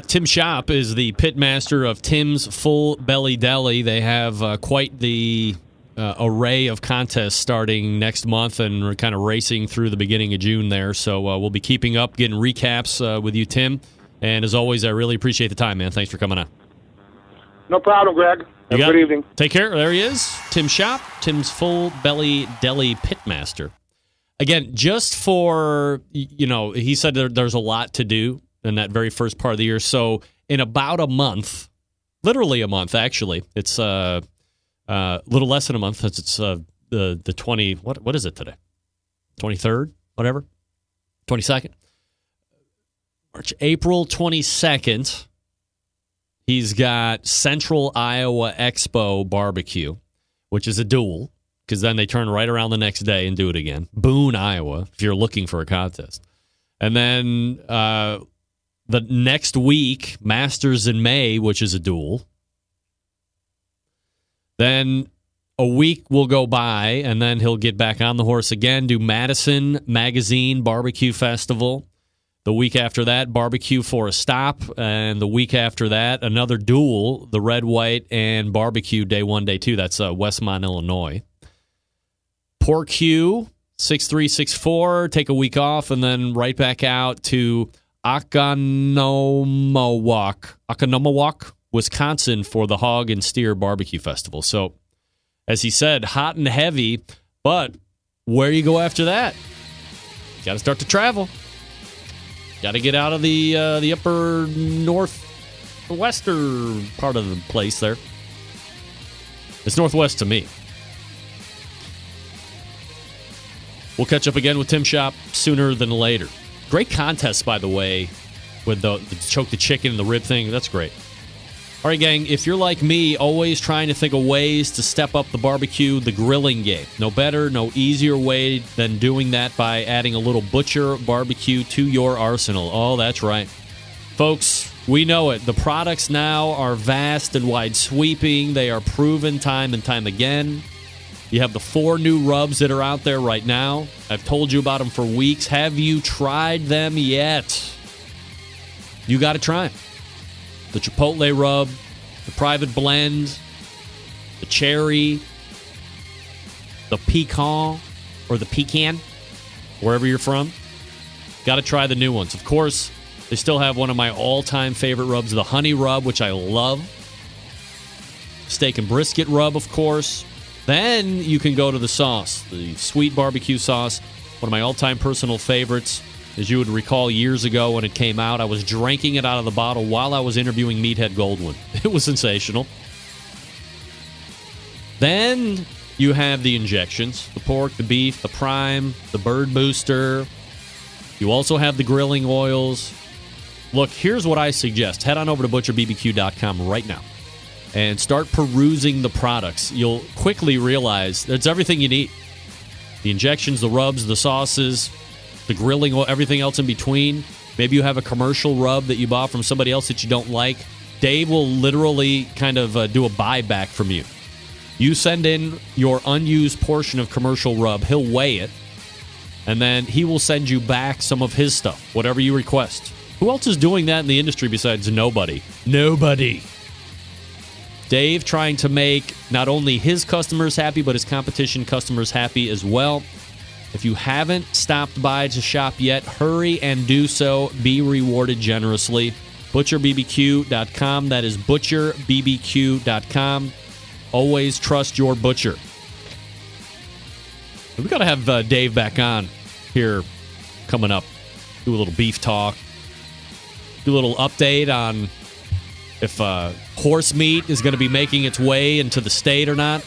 Tim Schopp is the pitmaster of Tim's Full Belly Deli. They have quite the array of contests starting next month, and we're kind of racing through the beginning of June there. So we'll be keeping up, getting recaps with you, Tim. And as always, I really appreciate the time, man. Thanks for coming on. No problem, Greg. Have a good evening. Take care. There he is, Tim Schopp, Tim's Full Belly Deli pitmaster. Again, just for, he said there's a lot to do in that very first part of the year. So in about a month, literally a month, actually, it's a little less than a month. It's the 20, what is it today? 23rd, whatever, 22nd. April 22nd, he's got Central Iowa Expo Barbecue, which is a duel, because then they turn right around the next day and do it again. Boone, Iowa, if you're looking for a contest. And then the next week, Masters in May, which is a duel. Then a week will go by, and then he'll get back on the horse again, do Madison Magazine Barbecue Festival. The week after that, Barbecue for a Stop. And the week after that, another duel, the Red, White, and Barbecue Day 1, Day 2. That's Westmont, Illinois. Pork Hue, 6364, take a week off, and then right back out to Oconomowoc, Wisconsin for the Hog and Steer Barbecue Festival. So, as he said, hot and heavy, but where you go after that? Got to start to travel. Got to get out of the upper northwestern part of the place there. It's northwest to me. We'll catch up again with Tim Schopp sooner than later. Great contest, by the way, with the choke the chicken and the rib thing. That's great. All right, gang, if you're like me, always trying to think of ways to step up the barbecue, the grilling game. No better, no easier way than doing that by adding a little Butcher barbecue to your arsenal. Oh, that's right. Folks, we know it. The products now are vast and wide-sweeping. They are proven time and time again. You have the 4 new rubs that are out there right now. I've told you about them for weeks. Have you tried them yet? You got to try them. The Chipotle rub, the Private Blend, the Cherry, the Pecan, or the Pecan, wherever you're from. Got to try the new ones. Of course, they still have one of my all-time favorite rubs, the Honey Rub, which I love. Steak and Brisket Rub, of course. Then you can go to the sauce, the sweet barbecue sauce, one of my all-time personal favorites. As you would recall, years ago when it came out, I was drinking it out of the bottle while I was interviewing Meathead Goldwyn. It was sensational. Then you have the injections, the pork, the beef, the prime, the bird booster. You also have the grilling oils. Look, here's what I suggest. Head on over to butcherbbq.com right now and start perusing the products. You'll quickly realize it's everything you need. The injections, the rubs, the sauces, the grilling oil, everything else in between. Maybe you have a commercial rub that you bought from somebody else that you don't like. Dave will literally kind of do a buyback from you. You send in your unused portion of commercial rub. He'll weigh it, and then he will send you back some of his stuff, whatever you request. Who else is doing that in the industry besides nobody? Nobody. Dave trying to make not only his customers happy, but his competition customers happy as well. If you haven't stopped by to shop yet, hurry and do so. Be rewarded generously. ButcherBBQ.com. That is ButcherBBQ.com. Always trust your butcher. We got to have Dave back on here coming up. Do a little beef talk. Do a little update on if horse meat is going to be making its way into the state or not,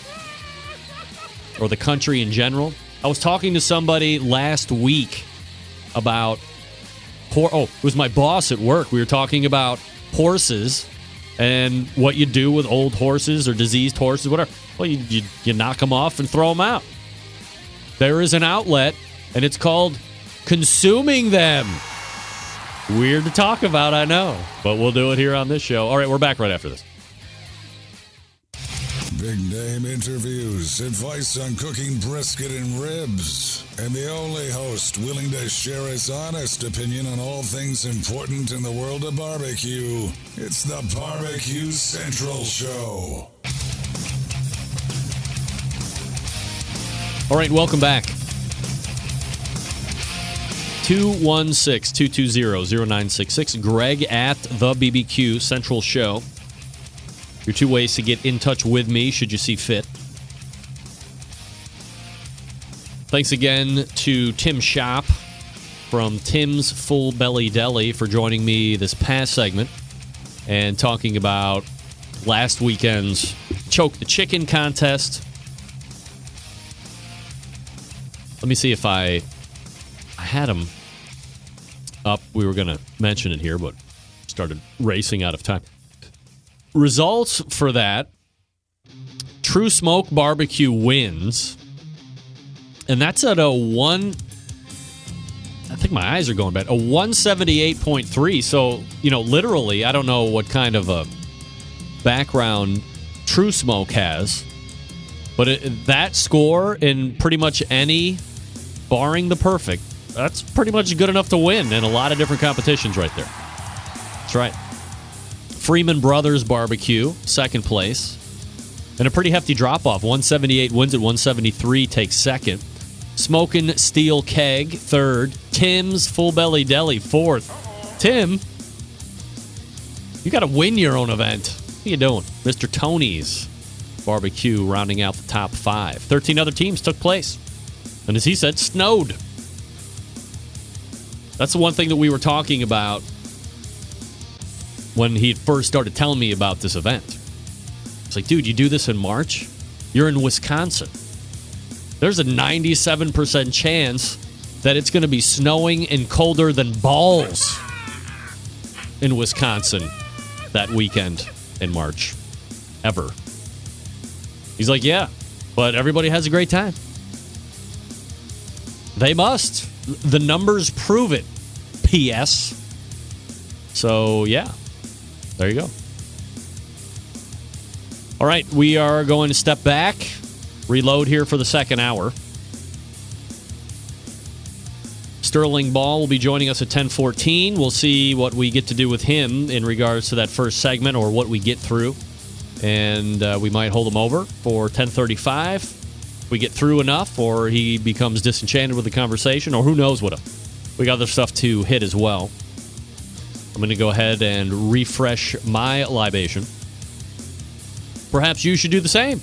or the country in general. I was talking to somebody last week about it was my boss at work. We were talking about horses and what you do with old horses or diseased horses, whatever. Well, you knock them off and throw them out. There is an outlet, and it's called consuming them. Weird to talk about, I know, but we'll do it here on this show. All right, we're back right after this. Big name interviews, advice on cooking brisket and ribs, and the only host willing to share his honest opinion on all things important in the world of barbecue. It's the BBQ Central Show. All right, welcome back. 216-220-0966. Greg at the BBQ Central Show. Your two ways to get in touch with me should you see fit. Thanks again to Tim Schopp from Tim's Full Belly Deli for joining me this past segment and talking about last weekend's Choke the Chicken contest. Let me see if I had him up. We were going to mention it here, but started racing out of time. Results for that: True Smoke Barbecue wins, and that's at a one. I think my eyes are going bad. A 178.3. So, literally, I don't know what kind of a background True Smoke has, but that score in pretty much any, barring the perfect, that's pretty much good enough to win in a lot of different competitions right there. That's right. Freeman Brothers Barbecue, second place. And a pretty hefty drop-off. 178 wins at 173, takes second. Smokin' Steel Keg, third. Tim's Full Belly Deli, fourth. Tim, you got to win your own event. What are you doing? Mr. Tony's Barbecue rounding out the top 5. 13 other teams took place. And as he said, snowed. That's the one thing that we were talking about when he first started telling me about this event. It's like, dude, you do this in March? You're in Wisconsin. There's a 97% chance that it's going to be snowing and colder than balls in Wisconsin that weekend in March. Ever. He's like, yeah, but everybody has a great time. They must. The numbers prove it. P.S. So, yeah. There you go. All right, we are going to step back, reload here for the second hour. Sterling Ball will be joining us at 10:14. We'll see what we get to do with him in regards to that first segment or what we get through. And we might hold him over for 10:35. If we get through enough or he becomes disenchanted with the conversation, or who knows what. We got other stuff to hit as well. I'm going to go ahead and refresh my libation. Perhaps you should do the same.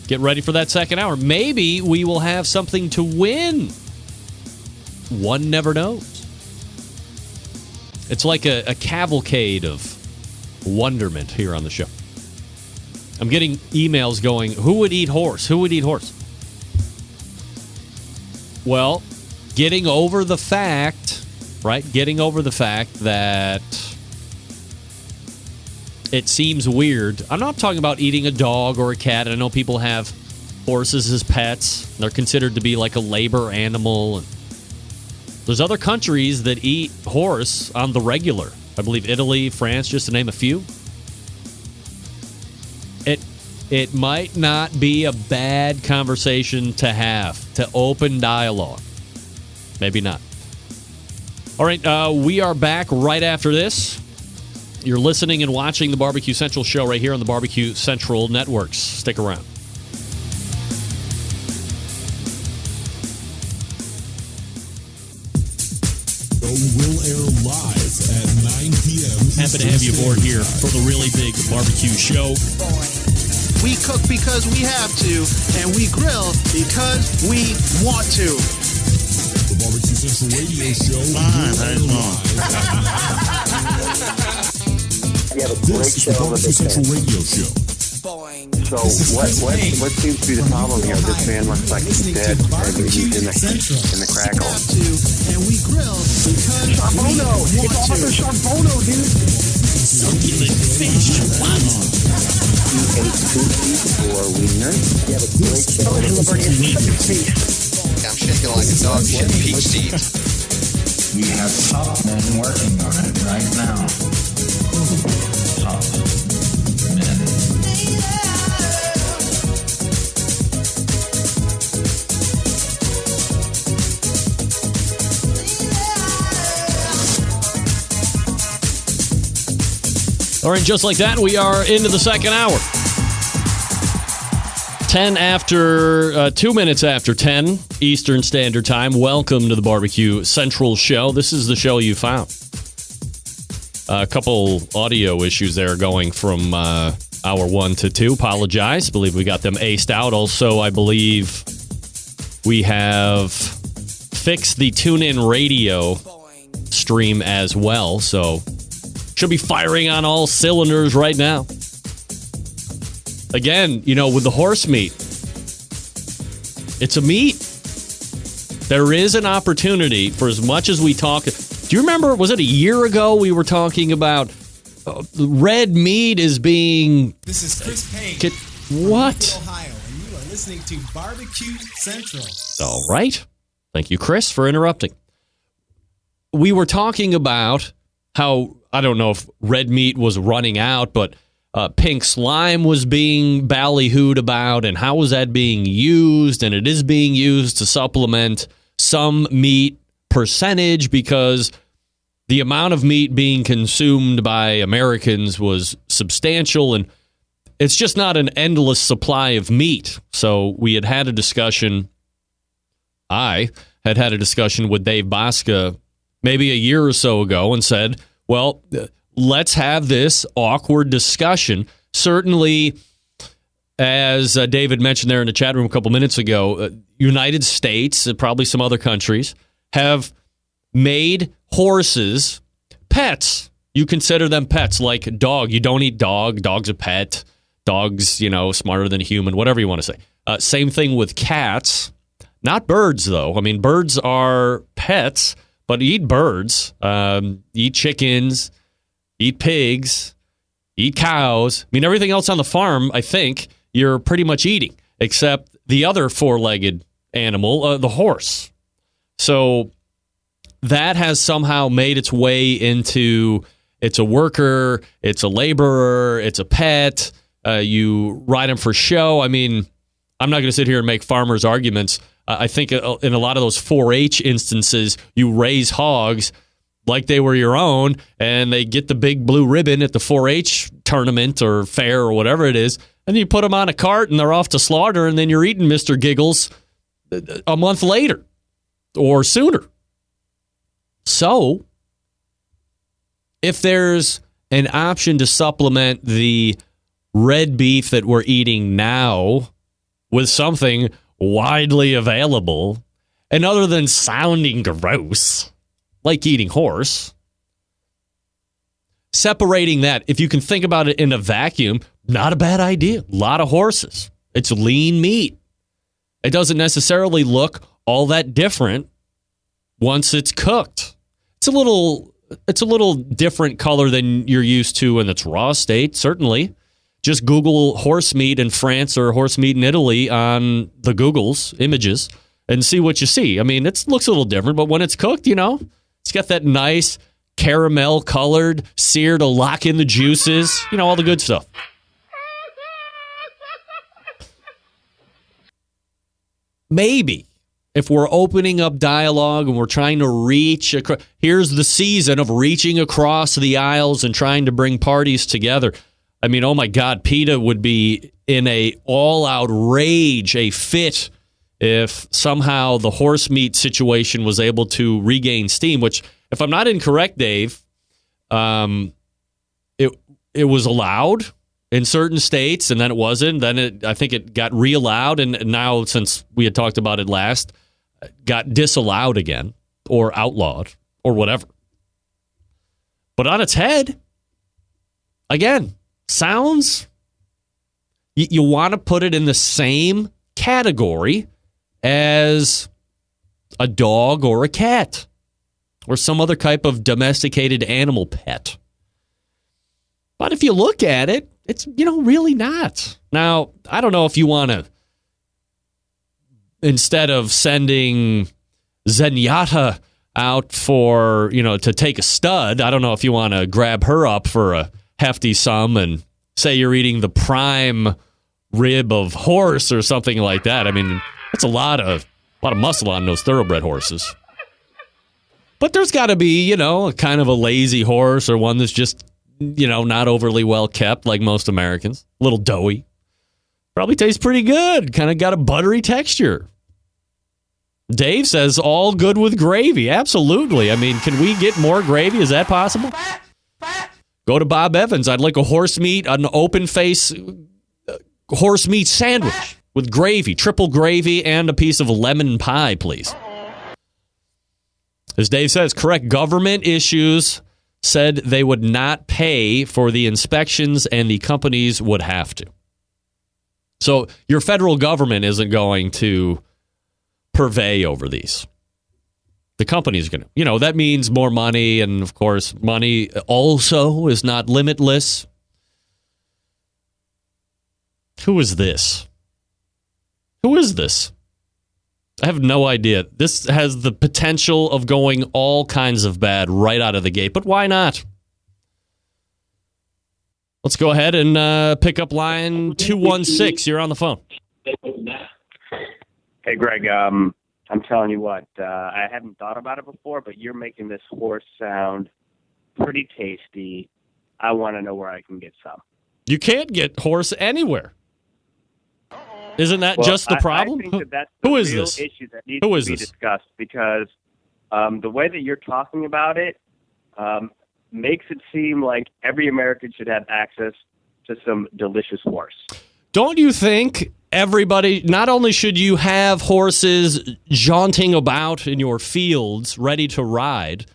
Get ready for that second hour. Maybe we will have something to win. One never knows. It's like a cavalcade of wonderment here on the show. I'm getting emails going, who would eat horse? Who would eat horse? Well, getting over the fact, right? Getting over the fact that it seems weird. I'm not talking about eating a dog or a cat. I know people have horses as pets. They're considered to be like a labor animal. There's other countries that eat horse on the regular. I believe Italy, France, just to name a few. It might not be a bad conversation to have, to open dialogue. Maybe not. All right, we are back right after this. You're listening and watching the BBQ Central Show right here on the BBQ Central Networks. Stick around. Will air live at 9 p.m. Happy to have you aboard here for the really big barbecue show. We cook because we have to, and we grill because we want to. The BBQ Central Radio Show. You have a great This is show the on the BBQ Central big Radio Show. So what seems to be the problem here? This man looks like he's dead and he's in the crackle. And we grill because Charbono! It's Officer Charbono, dude! Succulent fish. What? You ate cookies or wiener? You have a great show on the big I'm shaking like a dog shit peach seed. We have top men working on it right now. Top men. All right, just like that, we are into the second hour. 2 minutes after 10 Eastern Standard Time. Welcome to the BBQ Central Show. This is the show you found. A couple audio issues there going from hour 1 to 2. Apologize. I believe we got them aced out. Also, I believe we have fixed the TuneIn radio stream as well. So should be firing on all cylinders right now. Again, with the horse meat, it's a meat. There is an opportunity for as much as we talk. Do you remember, was it a year ago we were talking about red meat is being... This is Chris Payne what? from Ohio, and you are listening to BBQ Central. All right. Thank you, Chris, for interrupting. We were talking about how, I don't know if red meat was running out, but pink slime was being ballyhooed about, and how was that being used? And it is being used to supplement some meat percentage because the amount of meat being consumed by Americans was substantial, and it's just not an endless supply of meat. So we had a discussion. I had a discussion with Dave Bosca maybe a year or so ago and said, well, let's have this awkward discussion. Certainly, as David mentioned there in the chat room a couple minutes ago, United States, and probably some other countries, have made horses pets. You consider them pets, like a dog. You don't eat dog. Dog's a pet. Dog's, smarter than a human, whatever you want to say. Same thing with cats. Not birds, though. I mean, birds are pets, but eat birds, eat chickens, eat pigs, eat cows. I mean, everything else on the farm, I think, you're pretty much eating, except the other four-legged animal, the horse. So that has somehow made its way into, it's a worker, it's a laborer, it's a pet. You ride them for show. I mean, I'm not going to sit here and make farmers' arguments. I think in a lot of those 4-H instances, you raise hogs like they were your own, and they get the big blue ribbon at the 4-H tournament or fair or whatever it is, and you put them on a cart and they're off to slaughter, and then you're eating Mr. Giggles a month later or sooner. So if there's an option to supplement the red beef that we're eating now with something widely available, and other than sounding gross, like eating horse, separating that, if you can think about it in a vacuum, Not a bad idea. A lot of horses. It's lean meat. It doesn't necessarily look all that different once it's cooked. It's a little different color than you're used to in its raw state, certainly. Just Google horse meat in France or horse meat in Italy on the Google's images and see what you see. I mean, it looks a little different, but when it's cooked, it's got that nice caramel colored sear to lock in the juices, all the good stuff. Maybe if we're opening up dialogue and we're trying to reach, here's the season of reaching across the aisles and trying to bring parties together. I mean, oh my God, PETA would be in a all-out rage, a fit, if somehow the horse meat situation was able to regain steam, which, if I'm not incorrect, Dave, it was allowed in certain states, and then it wasn't. Then I think it got re-allowed, and now, since we had talked about it last, got disallowed again, or outlawed, or whatever. But on its head, again, sounds, you want to put it in the same category as a dog or a cat or some other type of domesticated animal pet. But if you look at it, it's, really not. Now, I don't know if you want to, instead of sending Zenyatta out for, to take a stud, I don't know if you want to grab her up for a hefty sum and say you're eating the prime rib of horse or something like that. I mean, that's a lot of muscle on those thoroughbred horses. But there's got to be, kind of a lazy horse or one that's just, not overly well kept like most Americans. A little doughy. Probably tastes pretty good. Kind of got a buttery texture. Dave says all good with gravy. Absolutely. I mean, can we get more gravy? Is that possible? Go to Bob Evans. I'd like an open face horse meat sandwich with gravy, triple gravy, and a piece of lemon pie, please. As Dave says, correct, government issues said they would not pay for the inspections and the companies would have to. So your federal government isn't going to purvey over these. The company's going to. That means more money, and of course, money also is not limitless. Who is this? Who is this? I have no idea. This has the potential of going all kinds of bad right out of the gate, but why not? Let's go ahead and pick up line 216. You're on the phone. Hey, Greg, I'm telling you what, I hadn't thought about it before, but you're making this horse sound pretty tasty. I want to know where I can get some. You can't get horse anywhere. Isn't that just the problem? I think that's Who the is real this? issue that needs to be discussed, because the way that you're talking about it makes it seem like every American should have access to some delicious horse. Don't you think everybody, not only should you have horses jaunting about in your fields ready to ride,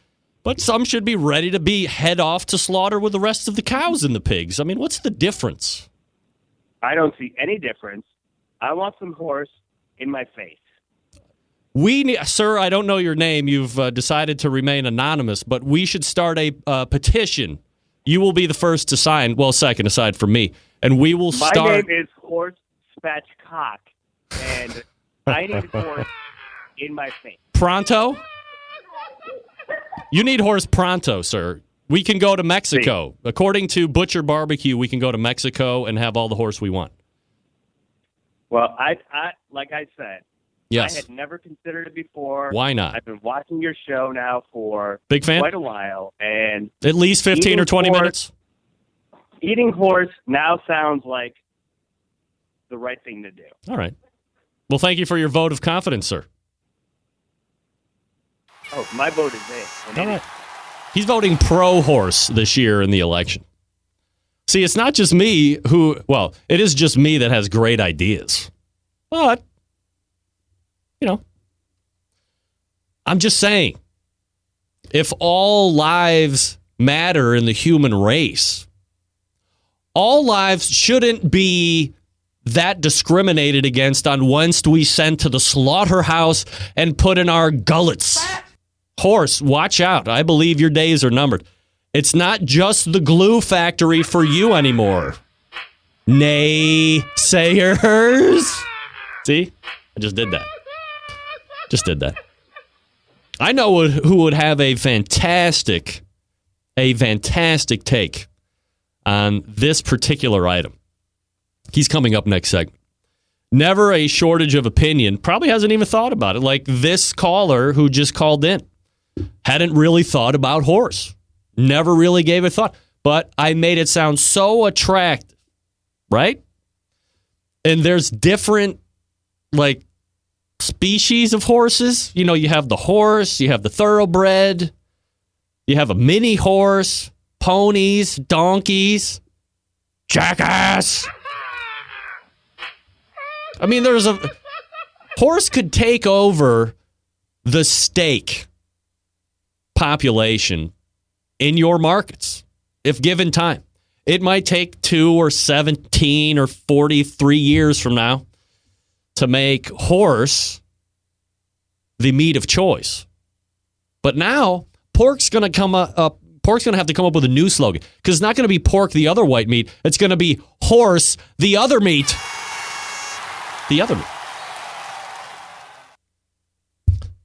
but some should be ready to head off to slaughter with the rest of the cows and the pigs? I mean, what's the difference? I don't see any difference. I want some horse in my face. Sir, I don't know your name. You've decided to remain anonymous, but we should start a petition. You will be the first to sign. Well, second, aside from me. And we will start. My name is Horse Spatchcock, and I need horse in my face. Pronto? You need horse pronto, sir. We can go to Mexico. See. According to Butcher Barbecue, we can go to Mexico and have all the horse we want. Well, I like I said, yes. I had never considered it before. Why not? I've been watching your show now for Big fan? quite a while, and at least 15 or 20 minutes. Eating horse now sounds like the right thing to do. All right. Well, thank you for your vote of confidence, sir. Oh, my vote is in. All right. He's voting pro-horse this year in the election. See, it's not just me it is just me that has great ideas. But, I'm just saying, if all lives matter in the human race, all lives shouldn't be that discriminated against on whence we sent to the slaughterhouse and put in our gullets. Horse, watch out. I believe your days are numbered. It's not just the glue factory for you anymore. Naysayers. See? I just did that. I know who would have a fantastic take on this particular item. He's coming up next segment. Never a shortage of opinion. Probably hasn't even thought about it. Like this caller who just called in. Hadn't really thought about horse. Never really gave it thought. But I made it sound so attractive. Right? And there's different, like, species of horses. You know, you have the horse, you have the thoroughbred, you have a mini horse, ponies, donkeys, jackass. I mean, there's a horse could take over the steak population in your markets if given time. It might take 2 or 17 or 43 years from now to make horse the meat of choice. But now pork's going to have to come up with a new slogan, because it's not going to be pork, the other white meat. It's going to be horse, the other meat. The other meat.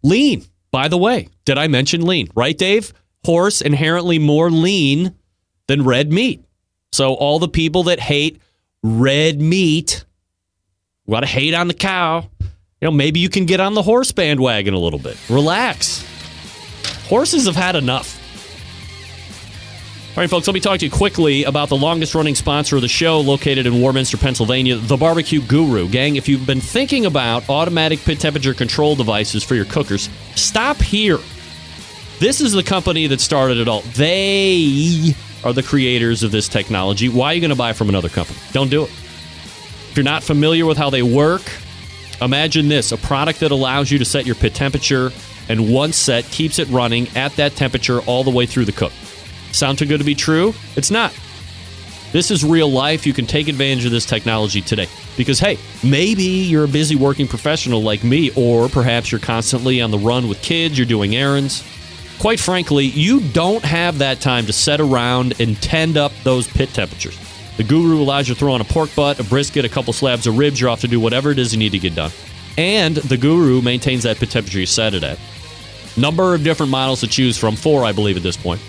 Lean, by the way. Did I mention lean? Right, Dave? Horse inherently more lean than red meat. So all the people that hate red meat, we got to hate on the cow. You know, maybe you can get on the horse bandwagon a little bit. Relax. Horses have had enough. All right, folks, let me talk to you quickly about the longest-running sponsor of the show, located in Warminster, Pennsylvania, the BBQ Guru. Gang, if you've been thinking about automatic pit temperature control devices for your cookers, stop here. This is the company that started it all. They are the creators of this technology. Why are you going to buy from another company? Don't do it. If you're not familiar with how they work, imagine this, a product that allows you to set your pit temperature, and one set keeps it running at that temperature all the way through the cook. Sound too good to be true? It's not. This is real life. You can take advantage of this technology today. Because, hey, maybe you're a busy working professional like me, or perhaps you're constantly on the run with kids, you're doing errands. Quite frankly, you don't have that time to sit around and tend up those pit temperatures. The Guru allows you to throw on a pork butt, a brisket, a couple slabs of ribs. You're off to do whatever it is you need to get done. And the Guru maintains that pit temperature you set it at. Number of different models to choose from, 4, I believe, at this point.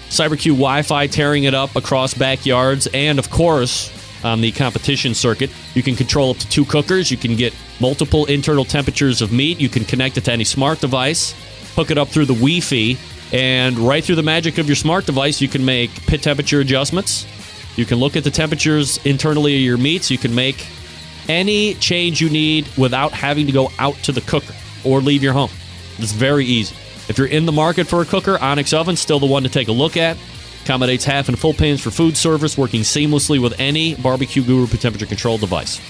CyberQ Wi-Fi tearing it up across backyards, and, of course, on the competition circuit, you can control up to 2 cookers. You can get multiple internal temperatures of meat. You can connect it to any smart device, hook it up through the Wi-Fi, and right through the magic of your smart device, you can make pit temperature adjustments. You can look at the temperatures internally of your meats. You can make any change you need without having to go out to the cooker or leave your home. It's very easy. If you're in the market for a cooker, Onyx Oven's still the one to take a look at. Accommodates half and full pans for food service, working seamlessly with any BBQ Guru pit temperature control device.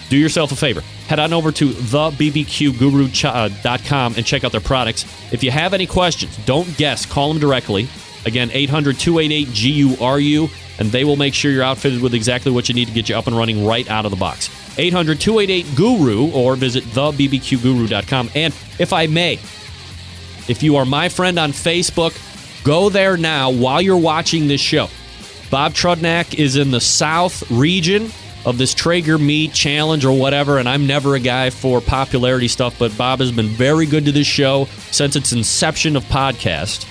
Do yourself a favor. Head on over to thebbqguru.com and check out their products. If you have any questions, don't guess. Call them directly. Again, 800-288-GURU, and they will make sure you're outfitted with exactly what you need to get you up and running right out of the box. 800-288-GURU, or visit thebbqguru.com. And if I may, if you are my friend on Facebook, go there now while you're watching this show. Bob Trudnak is in the South region of this Traeger Meat Challenge or whatever, and I'm never a guy for popularity stuff, but Bob has been very good to this show since its inception of podcast.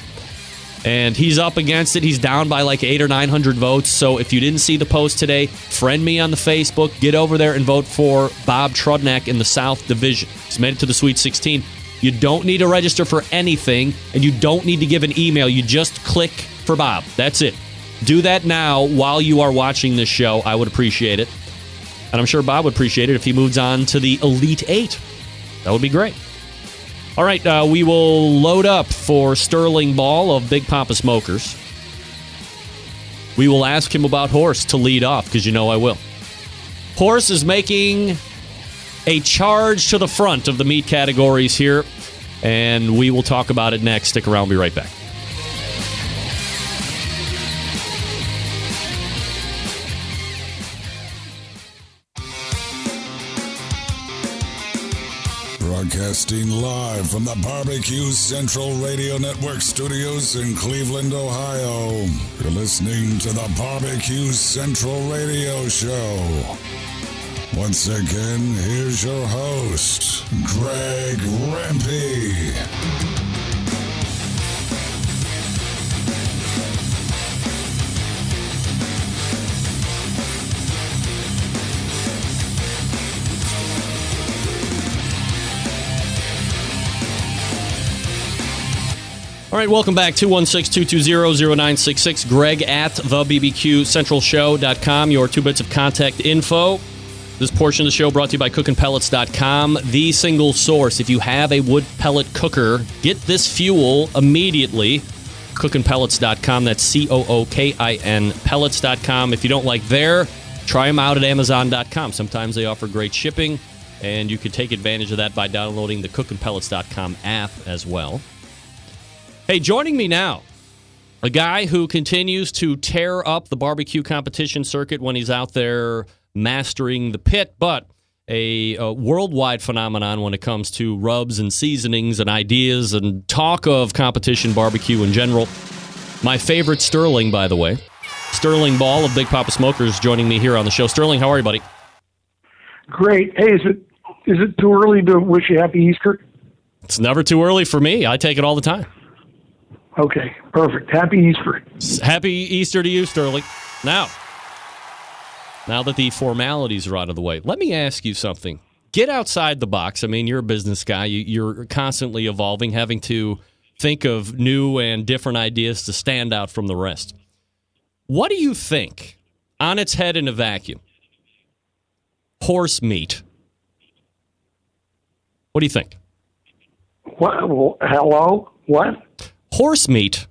And he's up against it. He's down by like 800 or 900 votes. So if you didn't see the post today, friend me on the Facebook. Get over there and vote for Bob Trudnak in the South Division. He's made it to the Sweet 16. You don't need to register for anything, and you don't need to give an email. You just click for Bob. That's it. Do that now while you are watching this show. I would appreciate it. And I'm sure Bob would appreciate it if he moves on to the Elite 8. That would be great. All right, we will load up for Sterling Ball of Big Poppa Smokers. We will ask him about Horse to lead off, because you know I will. Horse is making a charge to the front of the meat categories here, and we will talk about it next. Stick around. We'll be right back. Broadcasting live from the BBQ Central Radio Network studios in Cleveland, Ohio. You're listening to the BBQ Central Radio Show. Once again, here's your host, Greg Rempe. All right, welcome back. 216-220-0966. Greg at thebbqcentralshow.com. Your 2 bits of contact info. This portion of the show brought to you by cookinpellets.com. The single source. If you have a wood pellet cooker, get this fuel immediately. Cookinpellets.com. That's COOKIN pellets.com. If you don't like there, try them out at Amazon.com. Sometimes they offer great shipping, and you can take advantage of that by downloading the cookinpellets.com app as well. Hey, joining me now, a guy who continues to tear up the barbecue competition circuit when he's out there mastering the pit, but a worldwide phenomenon when it comes to rubs and seasonings and ideas and talk of competition barbecue in general. My favorite, Sterling, by the way. Sterling Ball of Big Poppa Smokers joining me here on the show. Sterling, how are you, buddy? Great. Hey, is it too early to wish you happy Easter? It's never too early for me. I take it all the time. Okay, perfect. Happy Easter. Happy Easter to you, Sterling. Now that the formalities are out of the way, let me ask you something. Get outside the box. I mean, you're a business guy. You're constantly evolving, having to think of new and different ideas to stand out from the rest. What do you think, on its head in a vacuum, horse meat? What do you think? What? Hello? What? Horse meat.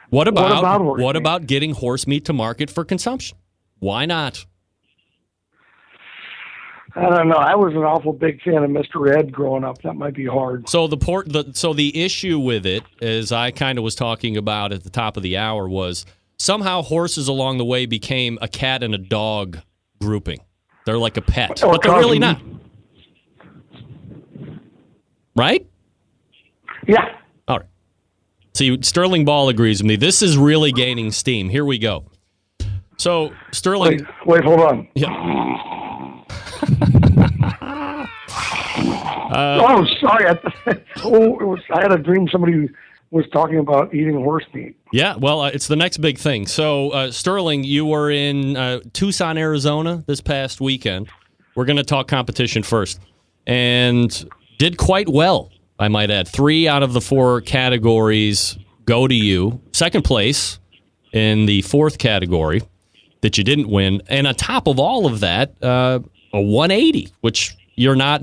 What about getting horse meat to market for consumption? Why not? I don't know. I was an awful big fan of Mr. Ed growing up. That might be hard. So the issue with it, as I kind of was talking about at the top of the hour, was somehow horses along the way became a cat and a dog grouping. They're like a pet, but they're really not. Right? Yeah. All right. See, Sterling Ball agrees with me. This is really gaining steam. Here we go. So, Sterling... Wait, hold on. Yeah. Sorry. I had a dream somebody was talking about eating horse meat. Yeah, well, it's the next big thing. So, Sterling, you were in Tucson, Arizona this past weekend. We're going to talk competition first. And did quite well, I might add. 3 out of the 4 categories go to you. Second place in the 4th category that you didn't win. And on top of all of that, a 180, which you're not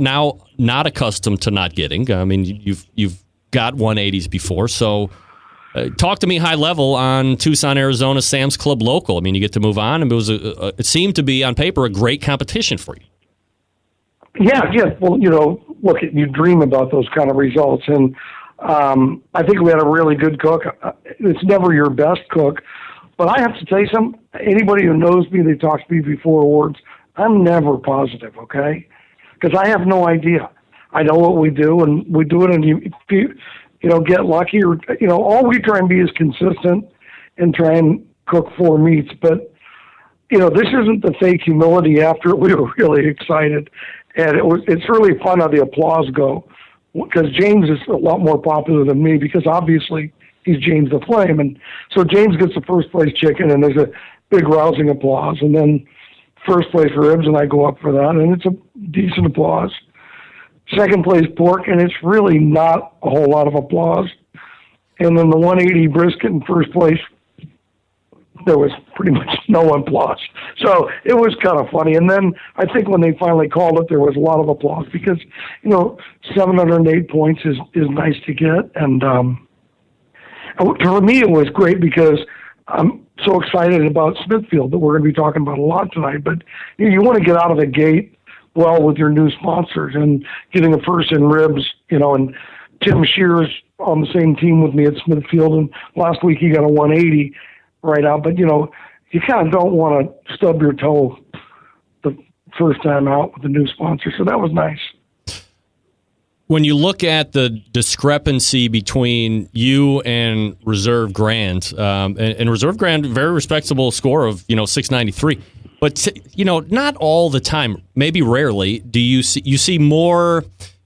accustomed to not getting. I mean, you've got 180s before. So talk to me high level on Tucson, Arizona Sam's Club local. I mean, you get to move on, and it seemed to be on paper a great competition for you. Yeah. Well, look, you dream about those kind of results, and I think we had a really good cook. It's never your best cook, but I have to tell you something. Anybody who knows me, they talked to me before awards, I'm never positive, okay? Because I have no idea. I know what we do, and we do it, and you get lucky, or all we try and be is consistent and try and cook 4 meats. But this isn't the fake humility. After it, we were really excited. And it's really fun how the applause go, because James is a lot more popular than me, because obviously he's James the Flame. And so James gets the first place chicken, and there's a big rousing applause. And then first place ribs, and I go up for that, and it's a decent applause. Second place pork, and it's really not a whole lot of applause. And then the 180 brisket in first place, there was pretty much no applause. So it was kind of funny. And then I think when they finally called it, there was a lot of applause, because, 708 points is nice to get. And for me, it was great, because I'm so excited about Smithfield that we're going to be talking about a lot tonight. But you want to get out of the gate well with your new sponsors, and getting a first in ribs, and Tim Shear's on the same team with me at Smithfield. And last week he got a 180 right out, but you kind of don't want to stub your toe the first time out with a new sponsor, so that was nice. when you look at the discrepancy between you and Reserve Grand, and Reserve Grand, very respectable score of 693, but not all the time, maybe rarely, do you see more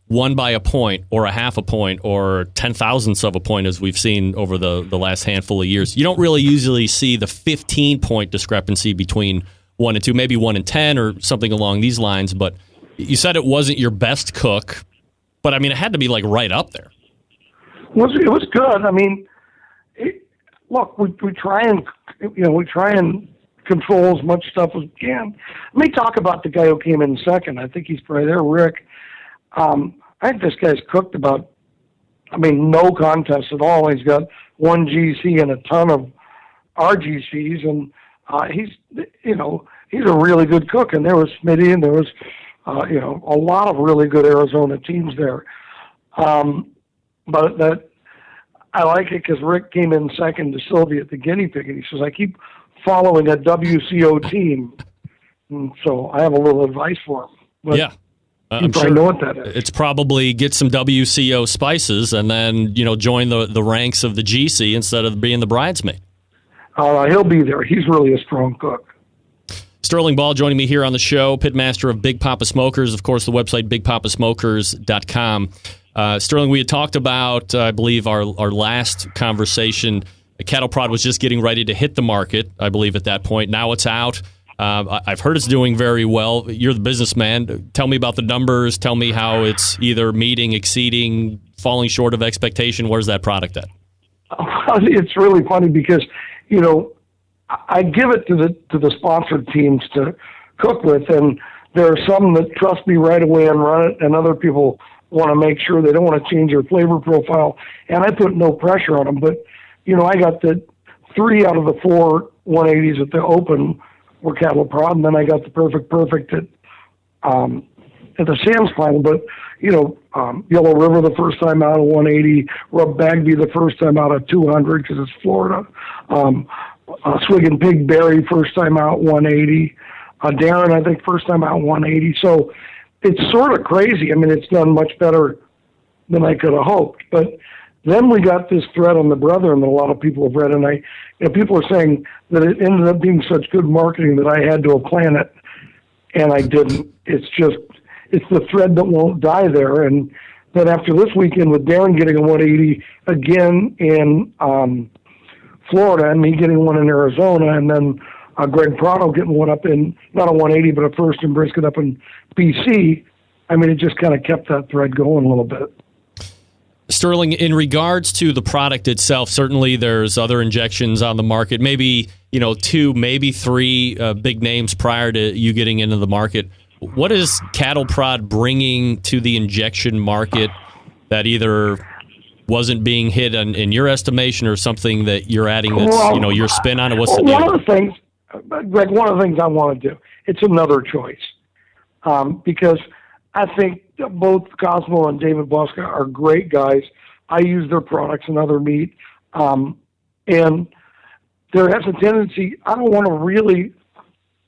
won by a point or a half a point or 10,000ths of a point as we've seen over the last handful of years. You don't really usually see the 15-point discrepancy between 1 and 2, maybe 1 and 10 or something along these lines. But you said it wasn't your best cook, but I mean, it had to be like right up there. It was good. I mean, look, we try and control as much stuff as we can. Let me talk about the guy who came in second. I think he's probably there, Rick. I think this guy's cooked about, no contest at all. He's got 1 GC and a ton of RGCs, and he's a really good cook. And there was Smitty, and there was, a lot of really good Arizona teams there. But that I like it because Rick came in second to Sylvia at the guinea pig, and he says, I keep following a WCO team. And so I have a little advice for him. But yeah. I'm sure know what that is. It's probably get some WCO spices and then, join the ranks of the GC instead of being the bridesmaid. He'll be there. He's really a strong cook. Sterling Ball joining me here on the show, pitmaster of Big Poppa Smokers. Of course, the website bigpoppasmokers.com. Sterling, we had talked about, I believe, our last conversation. Cattle Prod was just getting ready to hit the market, I believe, at that point. Now it's out. I've heard it's doing very well. You're the businessman. Tell me about the numbers. Tell me how it's either meeting, exceeding, falling short of expectation. Where's that product at? It's really funny because, I give it to the sponsored teams to cook with, and there are some that trust me right away and run it, and other people want to make sure they don't want to change their flavor profile, and I put no pressure on them. But, I got the 3 out of the 4 180s at the Open were Cattle Prod, and then I got the perfect at the Sam's final. But Yellow River the first time out of 180, Rub Bagby the first time out of 200 because it's Florida. Swig and Pig Berry first time out 180. Darren I think first time out 180. So it's sort of crazy. It's done much better than I could have hoped. But then we got this thread on the Brethren that a lot of people have read, and people are saying that it ended up being such good marketing that I had to have planned it, and I didn't. It's the thread that won't die there. And then after this weekend with Darren getting a 180 again in Florida and me getting one in Arizona, and then Greg Prado getting one up in, not a 180, but a first in brisket up in BC, it just kind of kept that thread going a little bit. Sterling, in regards to the product itself, certainly there's other injections on the market, maybe 2, maybe 3 big names prior to you getting into the market. What is Cattle Prod bringing to the injection market that either wasn't being hit in your estimation or something that you're adding that's your spin on it? What's the deal? One of the things I want to do, it's another choice. Because I think both Cosmo and David Bosca are great guys. I use their products in other meat. And there has a tendency, I don't want to really,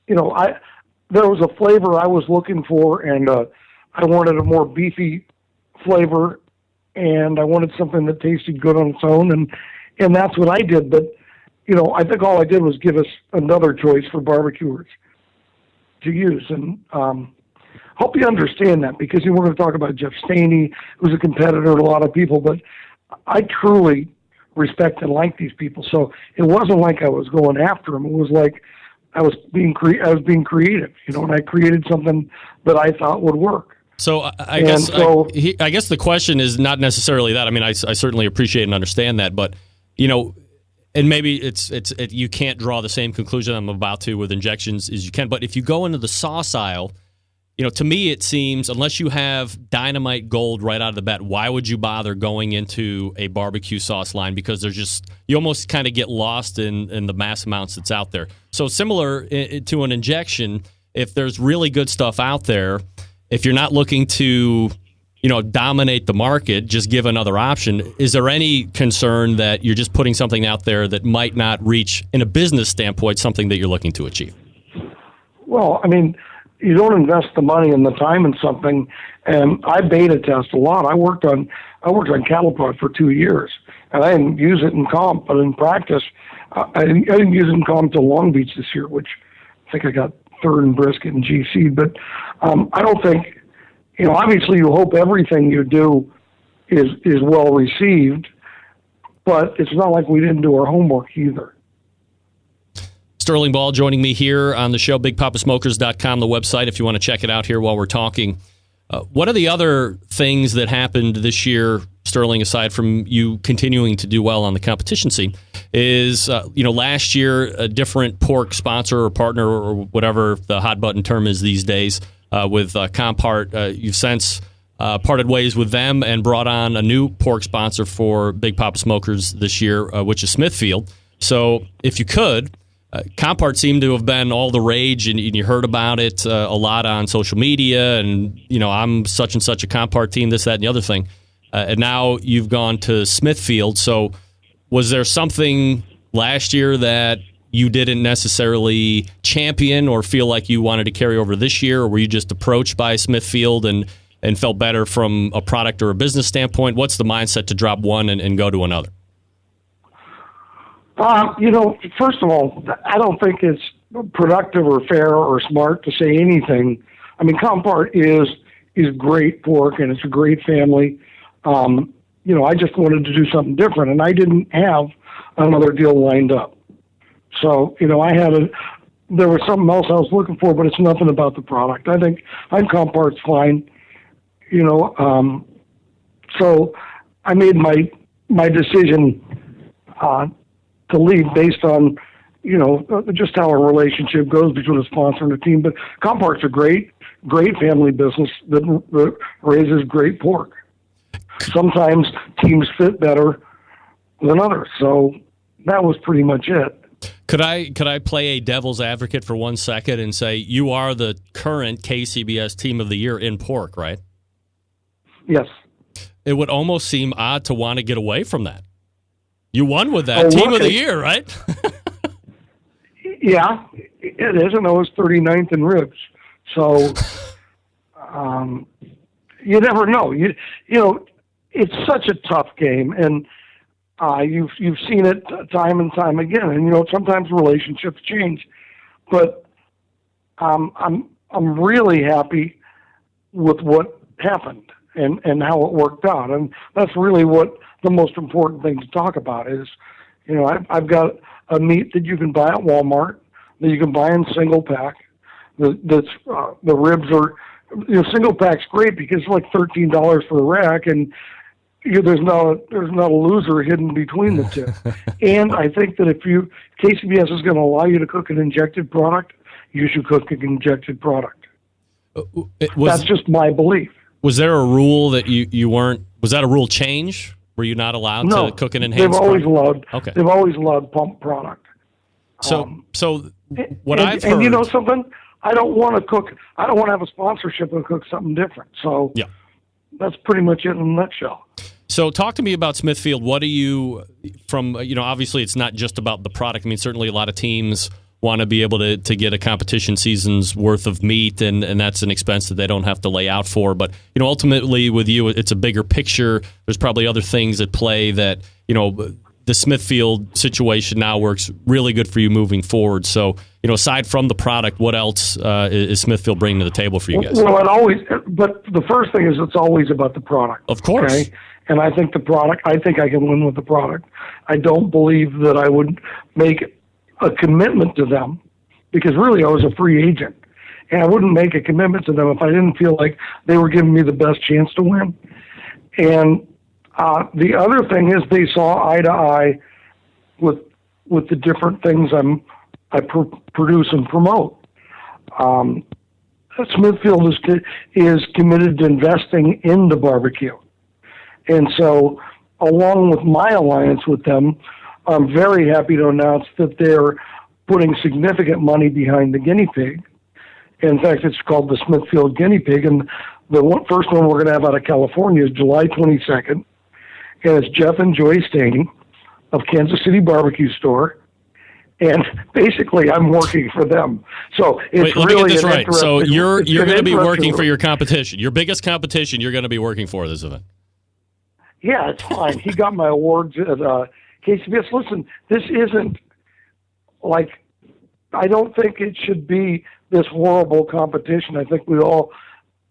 there was a flavor I was looking for, and I wanted a more beefy flavor, and I wanted something that tasted good on its own, and that's what I did. But, I think all I did was give us another choice for barbecuers to use. And hope you understand that, because we're going to talk about Jeff Staney, who's a competitor to a lot of people, but I truly respect and like these people. So it wasn't like I was going after them. It was like I was being creative, and I created something that I thought would work. So I guess the question is not necessarily that. I certainly appreciate and understand that, but and maybe it's you can't draw the same conclusion I'm about to with injections as you can. But if you go into the sauce aisle, to me it seems, unless you have dynamite gold right out of the bat, why would you bother going into a barbecue sauce line? Because there's you almost kind of get lost in the mass amounts that's out there. So similar to an injection, if there's really good stuff out there, if you're not looking to dominate the market, just give another option. Is there any concern that you're just putting something out there that might not reach, in a business standpoint, something that you're looking to achieve? Well, you don't invest the money and the time in something. And I beta test a lot. I worked on cattle prod for 2 years, and I didn't use it in comp, but in practice, I didn't use it in comp till Long Beach this year, which I think I got third in brisket and GC. But I don't think, obviously you hope everything you do is well received, but it's not like we didn't do our homework either. Sterling Ball joining me here on the show, BigPoppaSmokers.com, the website, if you want to check it out here while we're talking. What are the other things that happened this year, Sterling, aside from you continuing to do well on the competition scene? Is, last year, a different pork sponsor or partner or whatever the hot button term is these days with Compart. You've since parted ways with them and brought on a new pork sponsor for Big Poppa Smokers this year, which is Smithfield. So if you could, Compart seemed to have been all the rage, and you heard about it a lot on social media, and, I'm such and such a Compart team, this, that, and the other thing. And now you've gone to Smithfield. So was there something last year that you didn't necessarily champion or feel like you wanted to carry over this year, or were you just approached by Smithfield and felt better from a product or a business standpoint? What's the mindset to drop one and go to another? First of all, I don't think it's productive or fair or smart to say anything. I mean, Compart is great pork, and it's a great family. I just wanted to do something different, and I didn't have another deal lined up. So, there was something else I was looking for, but it's nothing about the product. I think Compart's fine, so I made my decision to leave based on, just how a relationship goes between a sponsor and a team. But Compart's a great family business that raises great pork. Sometimes teams fit better than others. So that was pretty much it. Could I play a devil's advocate for 1 second and say you are the current KCBS Team of the Year in pork, right? Yes. It would almost seem odd to want to get away from that. You won with that Team of the Year, right? Yeah, it is, and I was 39th in ribs. So you never know. It's such a tough game, and you've seen it time and time again. And sometimes relationships change, but I'm really happy with what happened and how it worked out, and that's really what the most important thing to talk about is. I've got a meat that you can buy at Walmart that you can buy in single pack. The ribs are single pack's great because it's like $13 for a rack, and there's not a loser hidden between the two. And I think that if KCBS is going to allow you to cook an injected product, you should cook an injected product. That's just my belief. Was there a rule that you weren't? Was that a rule change? Were you not allowed to cook an enhanced? They've always allowed pump product. So what I've heard, and something, I don't want to cook. I don't want to have a sponsorship and cook something different. So yeah, that's pretty much it in a nutshell. So talk to me about Smithfield. What do you from? Obviously it's not just about the product. I mean, certainly a lot of teams want to be able to get a competition season's worth of meat, and that's an expense that they don't have to lay out for. But, ultimately with you, it's a bigger picture. There's probably other things at play that, the Smithfield situation now works really good for you moving forward. So, aside from the product, what else is Smithfield bringing to the table for you guys? Well, but the first thing is it's always about the product. Of course. Okay? And I think I can win with the product. I don't believe that I would make a commitment to them, because really I was a free agent, and I wouldn't make a commitment to them if I didn't feel like they were giving me the best chance to win. And the other thing is they saw eye to eye with the different things I produce and promote. Smithfield is committed to investing in the barbecue, and so along with my alliance with them, I'm very happy to announce that they're putting significant money behind the guinea pig. In fact, it's called the Smithfield Guinea Pig, and the first one we're going to have out of California is July 22nd, and it's Jeff and Joy Scheiding of Kansas City Barbecue Store, And basically, I'm working for them. So it's let me really get this right. So you're going to be working for your your competition, your biggest competition. You're going to be working for this event. Yeah, it's fine. He got my awards at KCBS. Listen, this isn't like, I don't think it should be this horrible competition. I think we all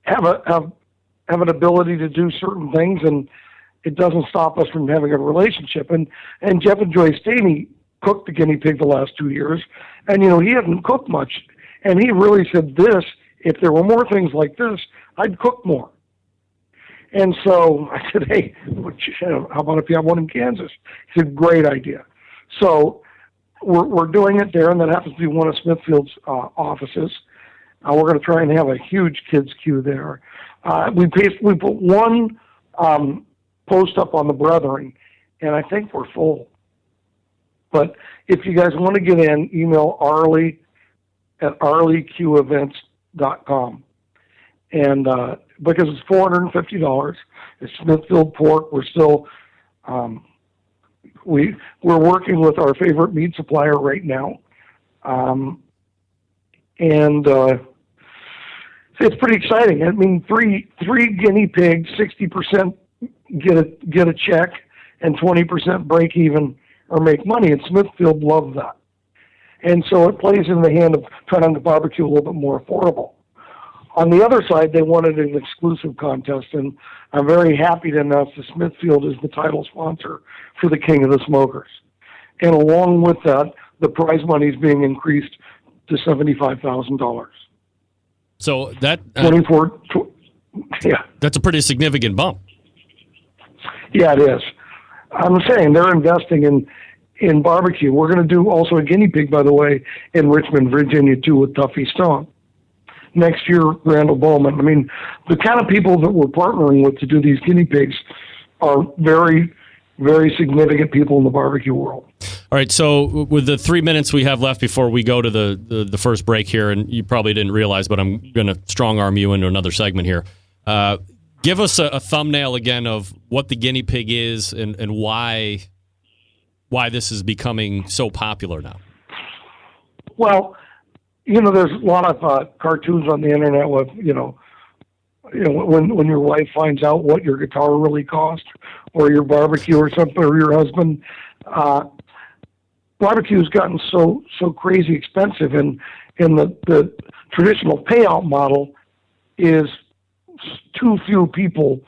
have an ability to do certain things, and it doesn't stop us from having a relationship. And Jeff and Joy Staney cooked the guinea pig the last 2 years, and he hadn't cooked much, and he really said this, if there were more things like this, I'd cook more. And so I said, hey, how about if you have one in Kansas? He said, great idea. So we're doing it there, and that happens to be one of Smithfield's offices. We're going to try and have a huge kids queue there. We put one post up on the Brethren, and I think we're full. But if you guys want to get in, email Arlie at arlieqevents.com. And because it's $450, it's Smithfield pork. We're still we're working with our favorite meat supplier right now, and it's pretty exciting. I mean, three guinea pigs, 60% get a check, and 20% break even or make money, and Smithfield loves that. And so it plays in the hand of trying to barbecue a little bit more affordable. On the other side, they wanted an exclusive contest, and I'm very happy to announce that Smithfield is the title sponsor for the King of the Smokers. And along with that, the prize money is being increased to $75,000. So that yeah, that's a pretty significant bump. Yeah, it is. I'm saying they're investing in barbecue. We're going to do also a guinea pig, by the way, in Richmond, Virginia, too, with Tuffy Stone. Next year, Randall Bowman. I mean, the kind of people that we're partnering with to do these guinea pigs are very, very significant people in the barbecue world. All right, so with the 3 minutes we have left before we go to the first break here, and you probably didn't realize, but I'm going to strong-arm you into another segment here. Give us a thumbnail again of what the guinea pig is and why this is becoming so popular now. Well, there's a lot of cartoons on the internet with, when your wife finds out what your guitar really cost, or your barbecue or something, or your husband. Barbecue's gotten so crazy expensive, and the traditional payout model is too few people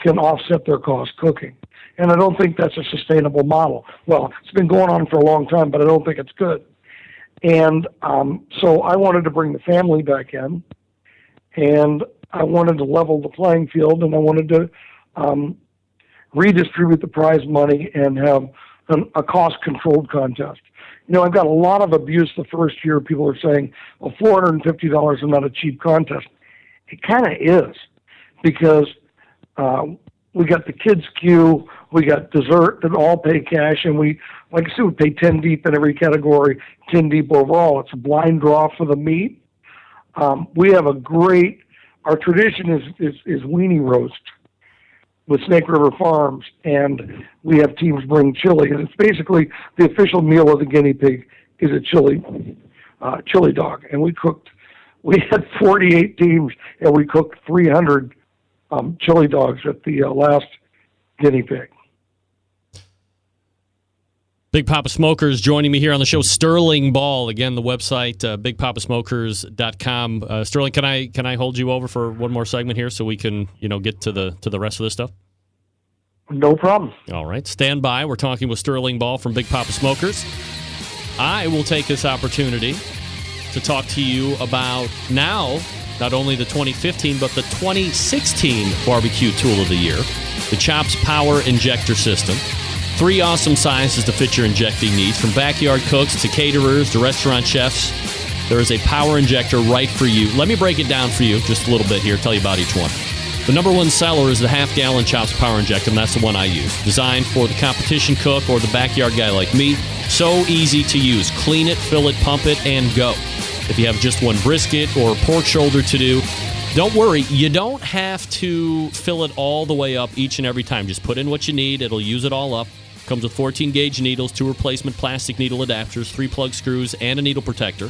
can offset their cost cooking. And I don't think that's a sustainable model. Well, it's been going on for a long time, but I don't think it's good. And so I wanted to bring the family back in, and I wanted to level the playing field, and I wanted to redistribute the prize money and have a cost-controlled contest. I've got a lot of abuse the first year. People are saying, well, $450 is not a cheap contest. It kind of is, because we got the kids queue, we got dessert that all pay cash, and we pay 10 deep in every category, 10 deep overall. It's a blind draw for the meat. We have our tradition is weenie roast with Snake River Farms, and we have teams bring chili, and it's basically the official meal of the guinea pig is a chili dog, and we had 48 teams, and we cooked 300 chili dogs at the last guinea pig. Big Poppa Smokers joining me here on the show. Sterling Ball, again, the website, bigpoppasmokers.com. Sterling, can I hold you over for one more segment here so we can get to the rest of this stuff? No problem. All right, stand by. We're talking with Sterling Ball from Big Poppa Smokers. I will take this opportunity to talk to you about now not only the 2015 but the 2016 barbecue tool of the year, the Chops Power Injector System. 3 awesome sizes to fit your injecting needs. From backyard cooks to caterers to restaurant chefs, there is a power injector right for you. Let me break it down for you just a little bit here, tell you about each one. The number one seller is the half-gallon Chops Power Injector, and that's the one I use. Designed for the competition cook or the backyard guy like me. So easy to use. Clean it, fill it, pump it, and go. If you have just one brisket or pork shoulder to do, don't worry, you don't have to fill it all the way up each and every time. Just put in what you need. It'll use it all up. Comes with 14-gauge needles, 2 replacement plastic needle adapters, 3 plug screws, and a needle protector.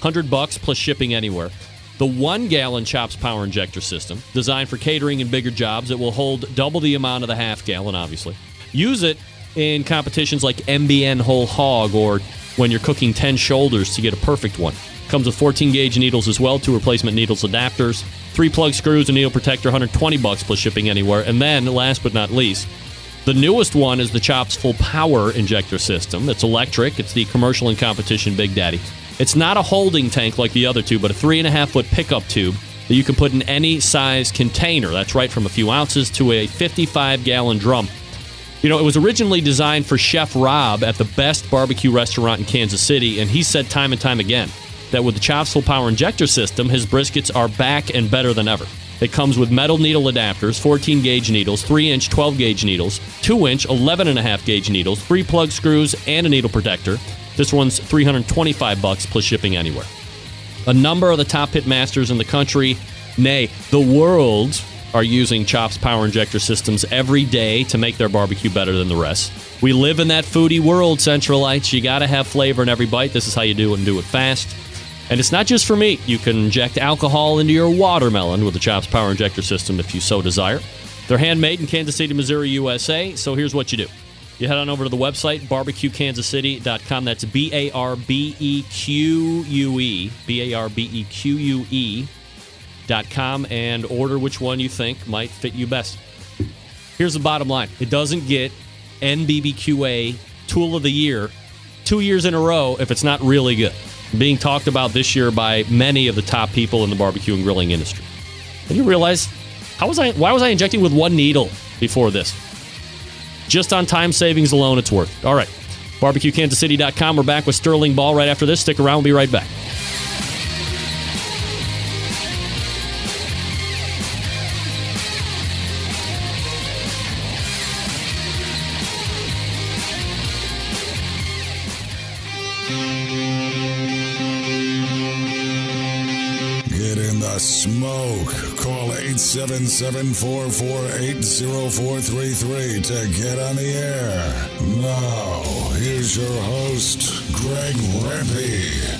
$100 plus shipping anywhere. The 1-gallon Chops Power Injector system, designed for catering and bigger jobs. It will hold double the amount of the half-gallon, obviously. Use it in competitions like MBN Whole Hog or when you're cooking 10 shoulders to get a perfect one. Comes with 14-gauge needles as well, 2 replacement needles adapters, 3 plug screws, a needle protector, $120 plus shipping anywhere. And then, last but not least, the newest one is the Chops Full Power Injector system. It's electric. It's the commercial and competition Big Daddy. It's not a holding tank like the other two, but a 3.5-foot pickup tube that you can put in any size container. That's right, from a few ounces to a 55-gallon drum. You know, it was originally designed for Chef Rob at the best barbecue restaurant in Kansas City, and he said time and time again that with the Chops Full Power Injector system, his briskets are back and better than ever. It comes with metal needle adapters, 14-gauge needles, 3-inch 12-gauge needles, 2-inch 11.5-gauge needles, 3 plug screws, and a needle protector. This one's $325 plus shipping anywhere. A number of the top pit masters in the country, nay, the world, are using Chops Power Injector systems every day to make their barbecue better than the rest. We live in that foodie world, Centralites. You got to have flavor in every bite. This is how you do it and do it fast. And it's not just for meat. You can inject alcohol into your watermelon with the Chops Power Injector system if you so desire. They're handmade in Kansas City, Missouri, USA. So here's what you do. You head on over to the website, barbecuekansascity.com. That's BARBEQUE, BARBEQUE.com, and order which one you think might fit you best. Here's the bottom line. It doesn't get NBBQA Tool of the Year 2 years in a row if it's not really good. Being talked about this year by many of the top people in the barbecue and grilling industry. And you realize, why was I injecting with one needle before this? Just on time savings alone, it's worth it. All right. BarbecueKansasCity.com. We're back with Sterling Ball right after this. Stick around. We'll be right back. Get in the smoke. Call 877-448-0433 to get on the air. Now, here's your host, Greg Rempe.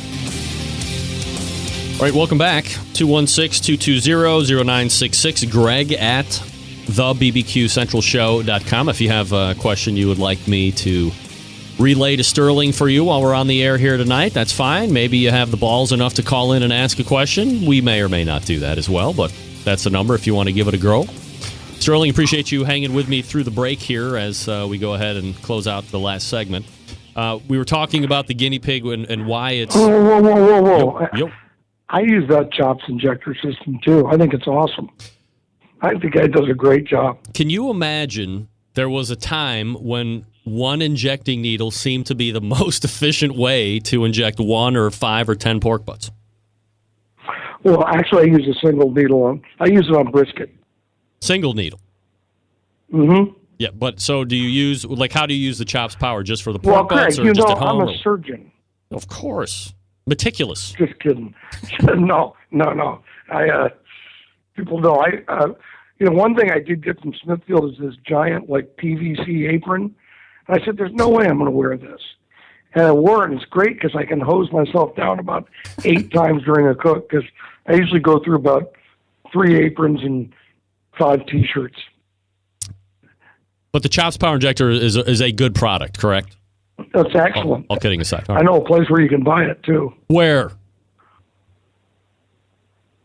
All right, welcome back. 216-220-0966. Greg at thebbqcentralshow.com. If you have a question you would like me to relay to Sterling for you while we're on the air here tonight, that's fine. Maybe you have the balls enough to call in and ask a question. We may or may not do that as well, but that's the number if you want to give it a go. Sterling, appreciate you hanging with me through the break here as we go ahead and close out the last segment. We were talking about the guinea pig and why it's... Whoa. Yep. I use that Chops injector system, too. I think it's awesome. I think the guy does a great job. Can you imagine there was a time when one injecting needle seemed to be the most efficient way to inject 1 or 5 or 10 pork butts? Well, actually, I use a single needle. I use it on brisket. Single needle? Mm-hmm. Yeah, but so do you use, how do you use the Chops Power? Just for the pork butts Craig, or just at home? I'm a surgeon. Of course. Meticulous. Just kidding. No. People know. One thing I did get from Smithfield is this giant, PVC apron. And I said, there's no way I'm going to wear this. And I wore it, and it's great because I can hose myself down about 8 times during a cook because I usually go through about 3 aprons and 5 T-shirts. But the Chops Power Injector is a good product, correct? That's excellent. All kidding aside. All right. I know a place where you can buy it, too. Where?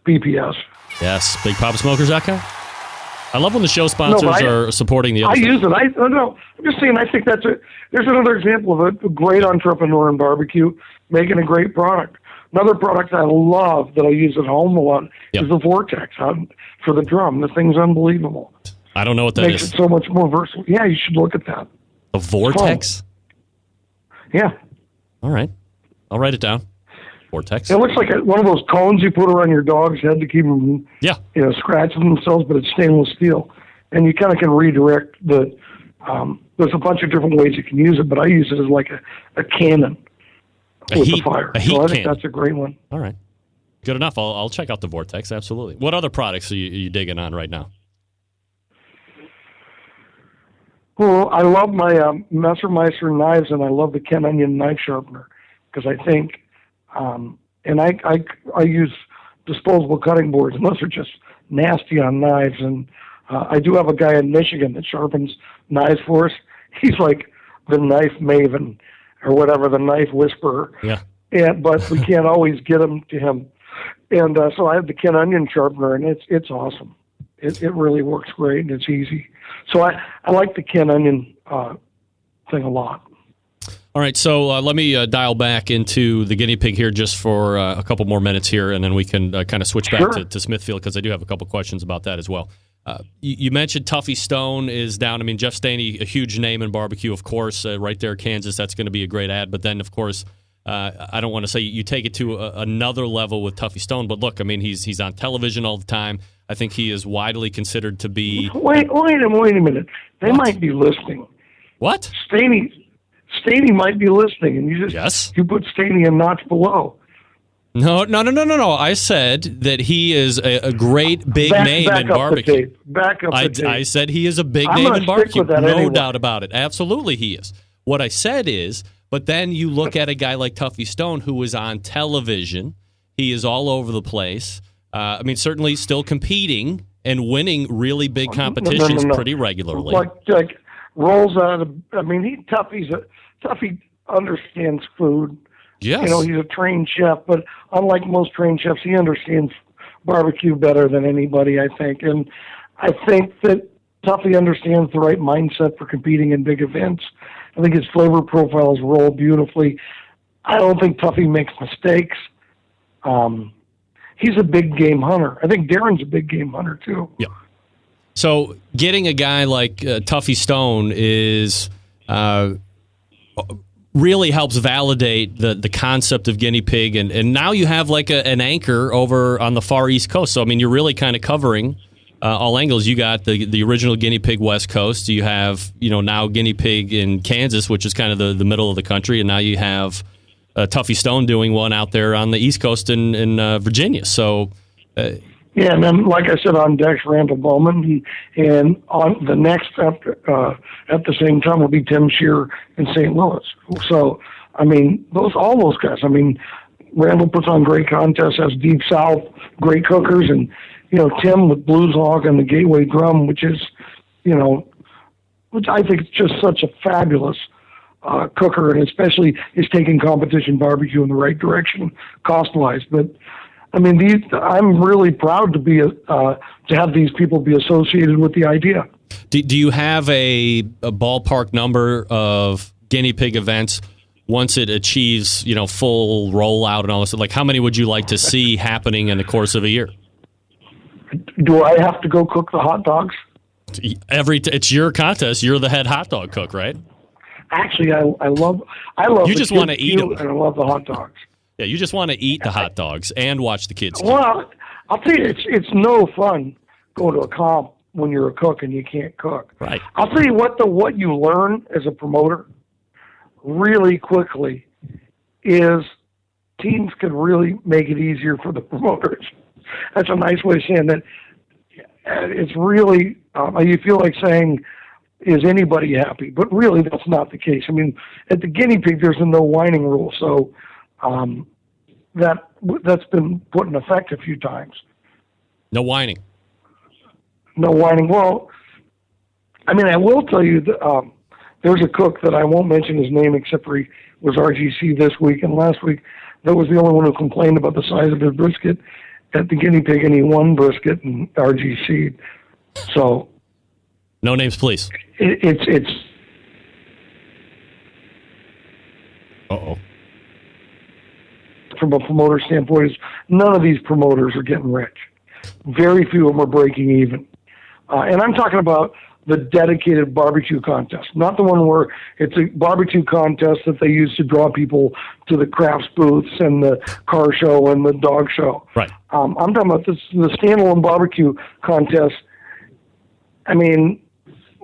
BPS. Yes, BigPoppaSmokers.com. I love when the show sponsors are supporting the other I use it. I'm just saying, I think there's another example of a great entrepreneur in barbecue making a great product. Another product I love that I use at home a lot is the Vortex for the drum. The thing's unbelievable. I don't know what that makes is. It so much more versatile. Yeah, you should look at that. The Vortex? Yeah. All right. I'll write it down. Vortex. It looks like one of those cones you put around your dog's head to keep them scratching themselves, but it's stainless steel. And you kind of can redirect there's a bunch of different ways you can use it, but I use it as like a cannon with the fire. A heat so I think cannon. that's a great one. All right. Good enough. I'll check out the Vortex, absolutely. What other products are you digging on right now? Well, I love my Messermeister knives, and I love the Ken Onion knife sharpener because I think, and I use disposable cutting boards, and those are just nasty on knives. And I do have a guy in Michigan that sharpens knives for us. He's like the knife maven or whatever, the knife whisperer. Yeah. But we can't always get them to him. And so I have the Ken Onion sharpener, and it's awesome. It really works great, and it's easy. So I like the Ken Onion thing a lot. All right, so let me dial back into the guinea pig here just for a couple more minutes here, and then we can kind of switch back to Smithfield because I do have a couple questions about that as well. You mentioned Tuffy Stone is down. I mean, Jeff Staney, a huge name in barbecue, of course, right there, Kansas. That's going to be a great ad. But then, of course, I don't want to say you take it to another level with Tuffy Stone. But look, I mean, he's on television all the time. I think he is widely considered to be. Wait a minute. They might be listening. What? Staney might be listening, and you put Staney a notch below. No. I said that he is a great big name in barbecue. I said he is a big name in barbecue. No doubt about it. Absolutely he is. What I said is, but then you look at a guy like Tuffy Stone who is on television. He is all over the place. I mean, certainly still competing and winning really big competitions pretty regularly. Like rolls out of. I mean, Tuffy understands food. Yes. You know, he's a trained chef, but unlike most trained chefs, he understands barbecue better than anybody, I think. And I think that Tuffy understands the right mindset for competing in big events. I think his flavor profiles roll beautifully. I don't think Tuffy makes mistakes. He's a big game hunter. I think Darren's a big game hunter, too. Yeah. So getting a guy like Tuffy Stone is really helps validate the concept of guinea pig, and now you have like an anchor over on the far East Coast. So I mean, you're really kind of covering all angles. You got the original guinea pig West Coast. You have now guinea pig in Kansas, which is kind of the middle of the country, and now you have Tuffy Stone doing one out there on the East Coast in Virginia. So. Yeah, and then, like I said, on deck's Randall Bowman, and on the next at the same time will be Tim Shear in St. Louis. So, I mean, all those guys. I mean, Randall puts on great contests, has Deep South, great cookers, and Tim with Blues Hog and the Gateway Drum, which is, which I think is just such a fabulous cooker, and especially is taking competition barbecue in the right direction cost-wise, but. I mean, I'm really proud to have these people be associated with the idea. Do you have a ballpark number of guinea pig events once it achieves full rollout and all this? Like, how many would you like to see happening in the course of a year? Do I have to go cook the hot dogs? It's your contest. You're the head hot dog cook, right? Actually, I love. You just want to eat them, and I love the hot dogs. Yeah, you just want to eat the hot dogs and watch the kids. Well, I'll tell you, it's no fun going to a comp when you're a cook and you can't cook. Right. I'll tell you what you learn as a promoter really quickly is teams can really make it easier for the promoters. That's a nice way of saying that. It's really, you feel like saying, is anybody happy? But really, that's not the case. I mean, at the guinea pig, there's a no whining rule, so that's been put in effect a few times. No whining. No whining. Well, I mean, I will tell you that there's a cook that I won't mention his name except for he was RGC this week and last week. That was the only one who complained about the size of his brisket at the guinea pig, and he won brisket and RGC'd. So, no names, please. It's. Uh-oh. From a promoter standpoint, is none of these promoters are getting rich. Very few of them are breaking even. And I'm talking about the dedicated barbecue contest, not the one where it's a barbecue contest that they use to draw people to the crafts booths and the car show and the dog show. Right. I'm talking about the standalone barbecue contest. I mean,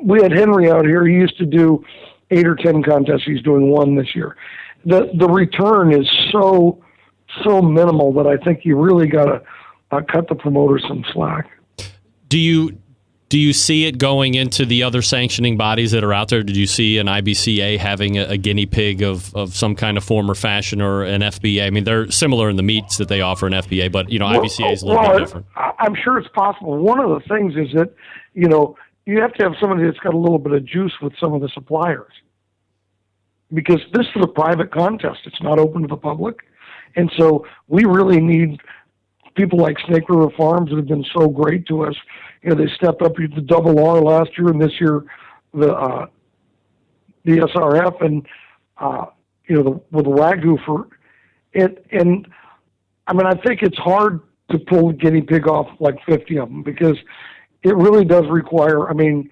we had Henry out here. He used to do 8 or 10 contests. He's doing 1 this year. The return is so minimal that I think you really got to cut the promoters some slack. Do you Do you see it going into the other sanctioning bodies that are out there? Did you see an IBCA having a guinea pig of some kind of form or fashion, or an FBA? I mean, they're similar in the meats that they offer in FBA, but, IBCA is a little bit different. I'm sure it's possible. One of the things is that, you have to have somebody that's got a little bit of juice with some of the suppliers. Because this is a private contest. It's not open to the public. And so we really need people like Snake River Farms that have been so great to us. They stepped up to the Double R last year, and this year the SRF, and with the Wagyu for it. And I mean, I think it's hard to pull a guinea pig off like 50 of them, because it really does require. I mean,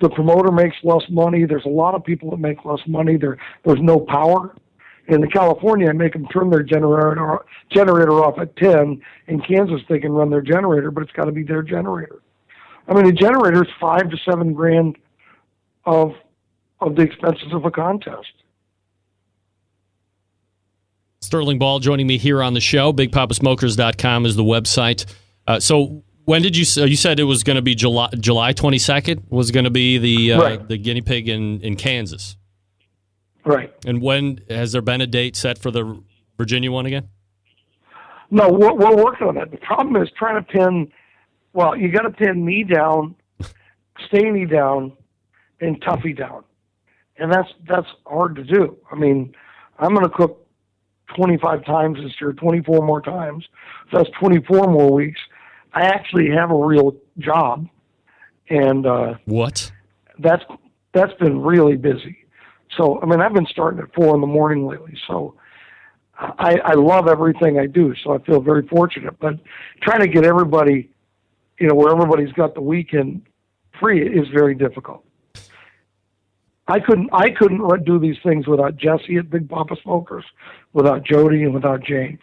the promoter makes less money. There's a lot of people that make less money. There's no power. In California, I make them turn their generator off at 10. In Kansas, they can run their generator, but it's got to be their generator. I mean, a generator is $5,000 to $7,000 of the expenses of a contest. Sterling Ball joining me here on the show. BigPoppaSmokers.com is the website. So when did you said it was going to be July 22nd was going to be the guinea pig in Kansas? Right. And when has there been a date set for the Virginia one again? No, we're working on it. The problem is trying to pin. Well, you got to pin me down, Staney down, and Tuffy down, and that's hard to do. I mean, I'm going to cook 25 times this year, 24 more times. So that's 24 more weeks. I actually have a real job, and what? That's been really busy. So, I mean, I've been starting at 4 a.m. lately, so I love everything I do, so I feel very fortunate. But trying to get everybody, where everybody's got the weekend free is very difficult. I couldn't do these things without Jesse at Big Poppa Smokers, without Jody, and without James.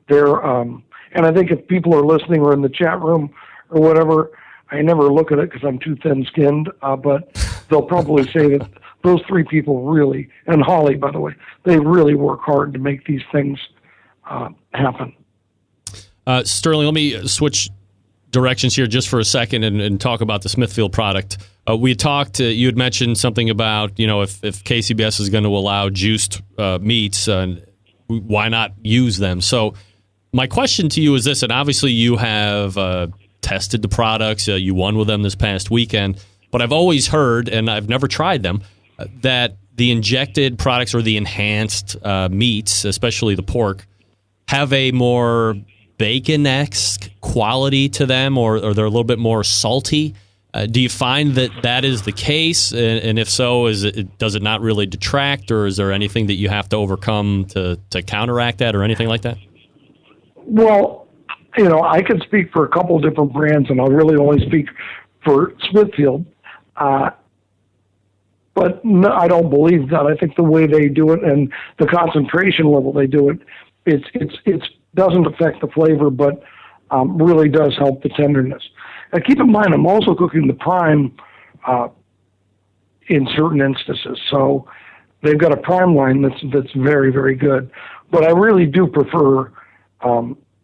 And I think if people are listening or in the chat room or whatever, I never look at it because I'm too thin-skinned, but they'll probably say that those three people really, and Holly, by the way, they really work hard to make these things happen. Sterling, let me switch directions here just for a second and talk about the Smithfield product. We had talked, you had mentioned something about, if KCBS is going to allow juiced meats, why not use them? So my question to you is this, and obviously you have tested the products, you won with them this past weekend, but I've always heard, and I've never tried them, that the injected products or the enhanced meats, especially the pork, have a more bacon-esque quality to them, or they're a little bit more salty. Do you find that is the case? And if so, does it not really detract, or is there anything that you have to overcome to counteract that or anything like that? Well, I can speak for a couple of different brands, and I'll really only speak for Smithfield. But no, I don't believe that. I think the way they do it and the concentration level they do it, it doesn't affect the flavor, but really does help the tenderness. Now, keep in mind, I'm also cooking the prime in certain instances. So they've got a prime line that's very, very good. But I really do prefer,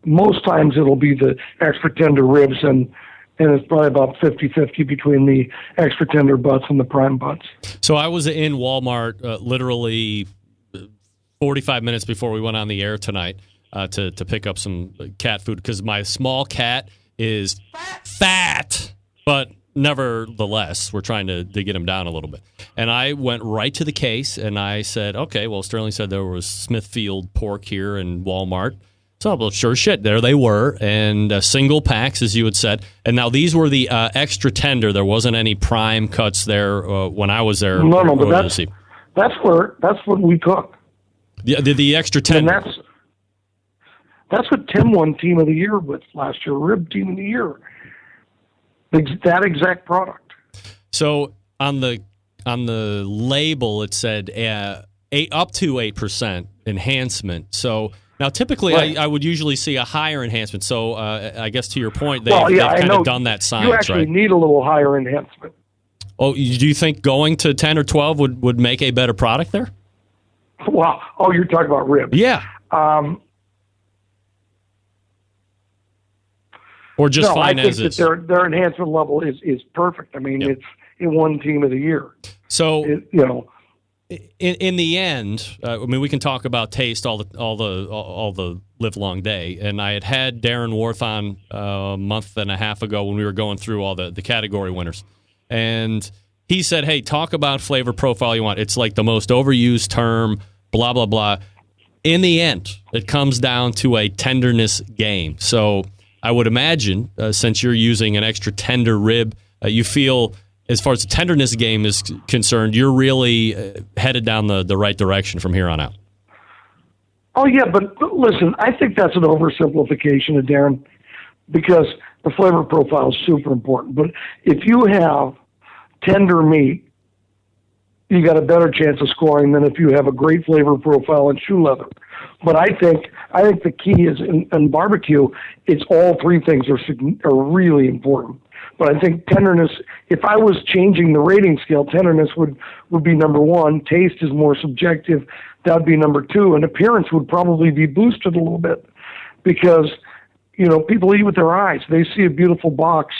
most times it'll be the extra tender ribs, and it's probably about 50-50 between the extra tender butts and the prime butts. So I was in Walmart literally 45 minutes before we went on the air tonight to pick up some cat food, because my small cat is fat, but nevertheless, we're trying to get him down a little bit. And I went right to the case, and I said, okay, well, Sterling said there was Smithfield pork here in Walmart. So, well, sure shit, there they were, and single packs, as you had said. And now these were the extra tender. There wasn't any prime cuts there when I was there. No, but that's what we cook. The extra tender. And that's what Tim won Team of the Year with last year, Rib Team of the Year. That exact product. So on the label, it said up to 8% enhancement. So now, typically, right. I would usually see a higher enhancement. So I guess to your point, they've kind of done that science, you actually right? need a little higher enhancement. Oh, do you think going to 10 or 12 would make a better product there? Wow. Oh, you're talking about ribs. Yeah. Or just fine I think as that is? their enhancement level is perfect. I mean, it's in one team of the year. So you know, in the end, I mean, we can talk about taste all the live long day. And I had Darren Worth on a month and a half ago when we were going through all the category winners, and he said, "Hey, talk about flavor profile you want. It's like the most overused term. Blah blah blah." In the end, it comes down to a tenderness game. So I would imagine, since you're using an extra tender rib, you feel, as far as the tenderness game is concerned, you're really headed down the right direction from here on out. Oh, yeah, but listen, I think that's an oversimplification of Darren, because the flavor profile is super important. But if you have tender meat, you got a better chance of scoring than if you have a great flavor profile and shoe leather. But I think the key is in barbecue, it's all three things are really important. But I think tenderness, if I was changing the rating scale, tenderness would be number one. Taste is more subjective. That would be number two. And appearance would probably be boosted a little bit because, you know, people eat with their eyes. They see a beautiful box.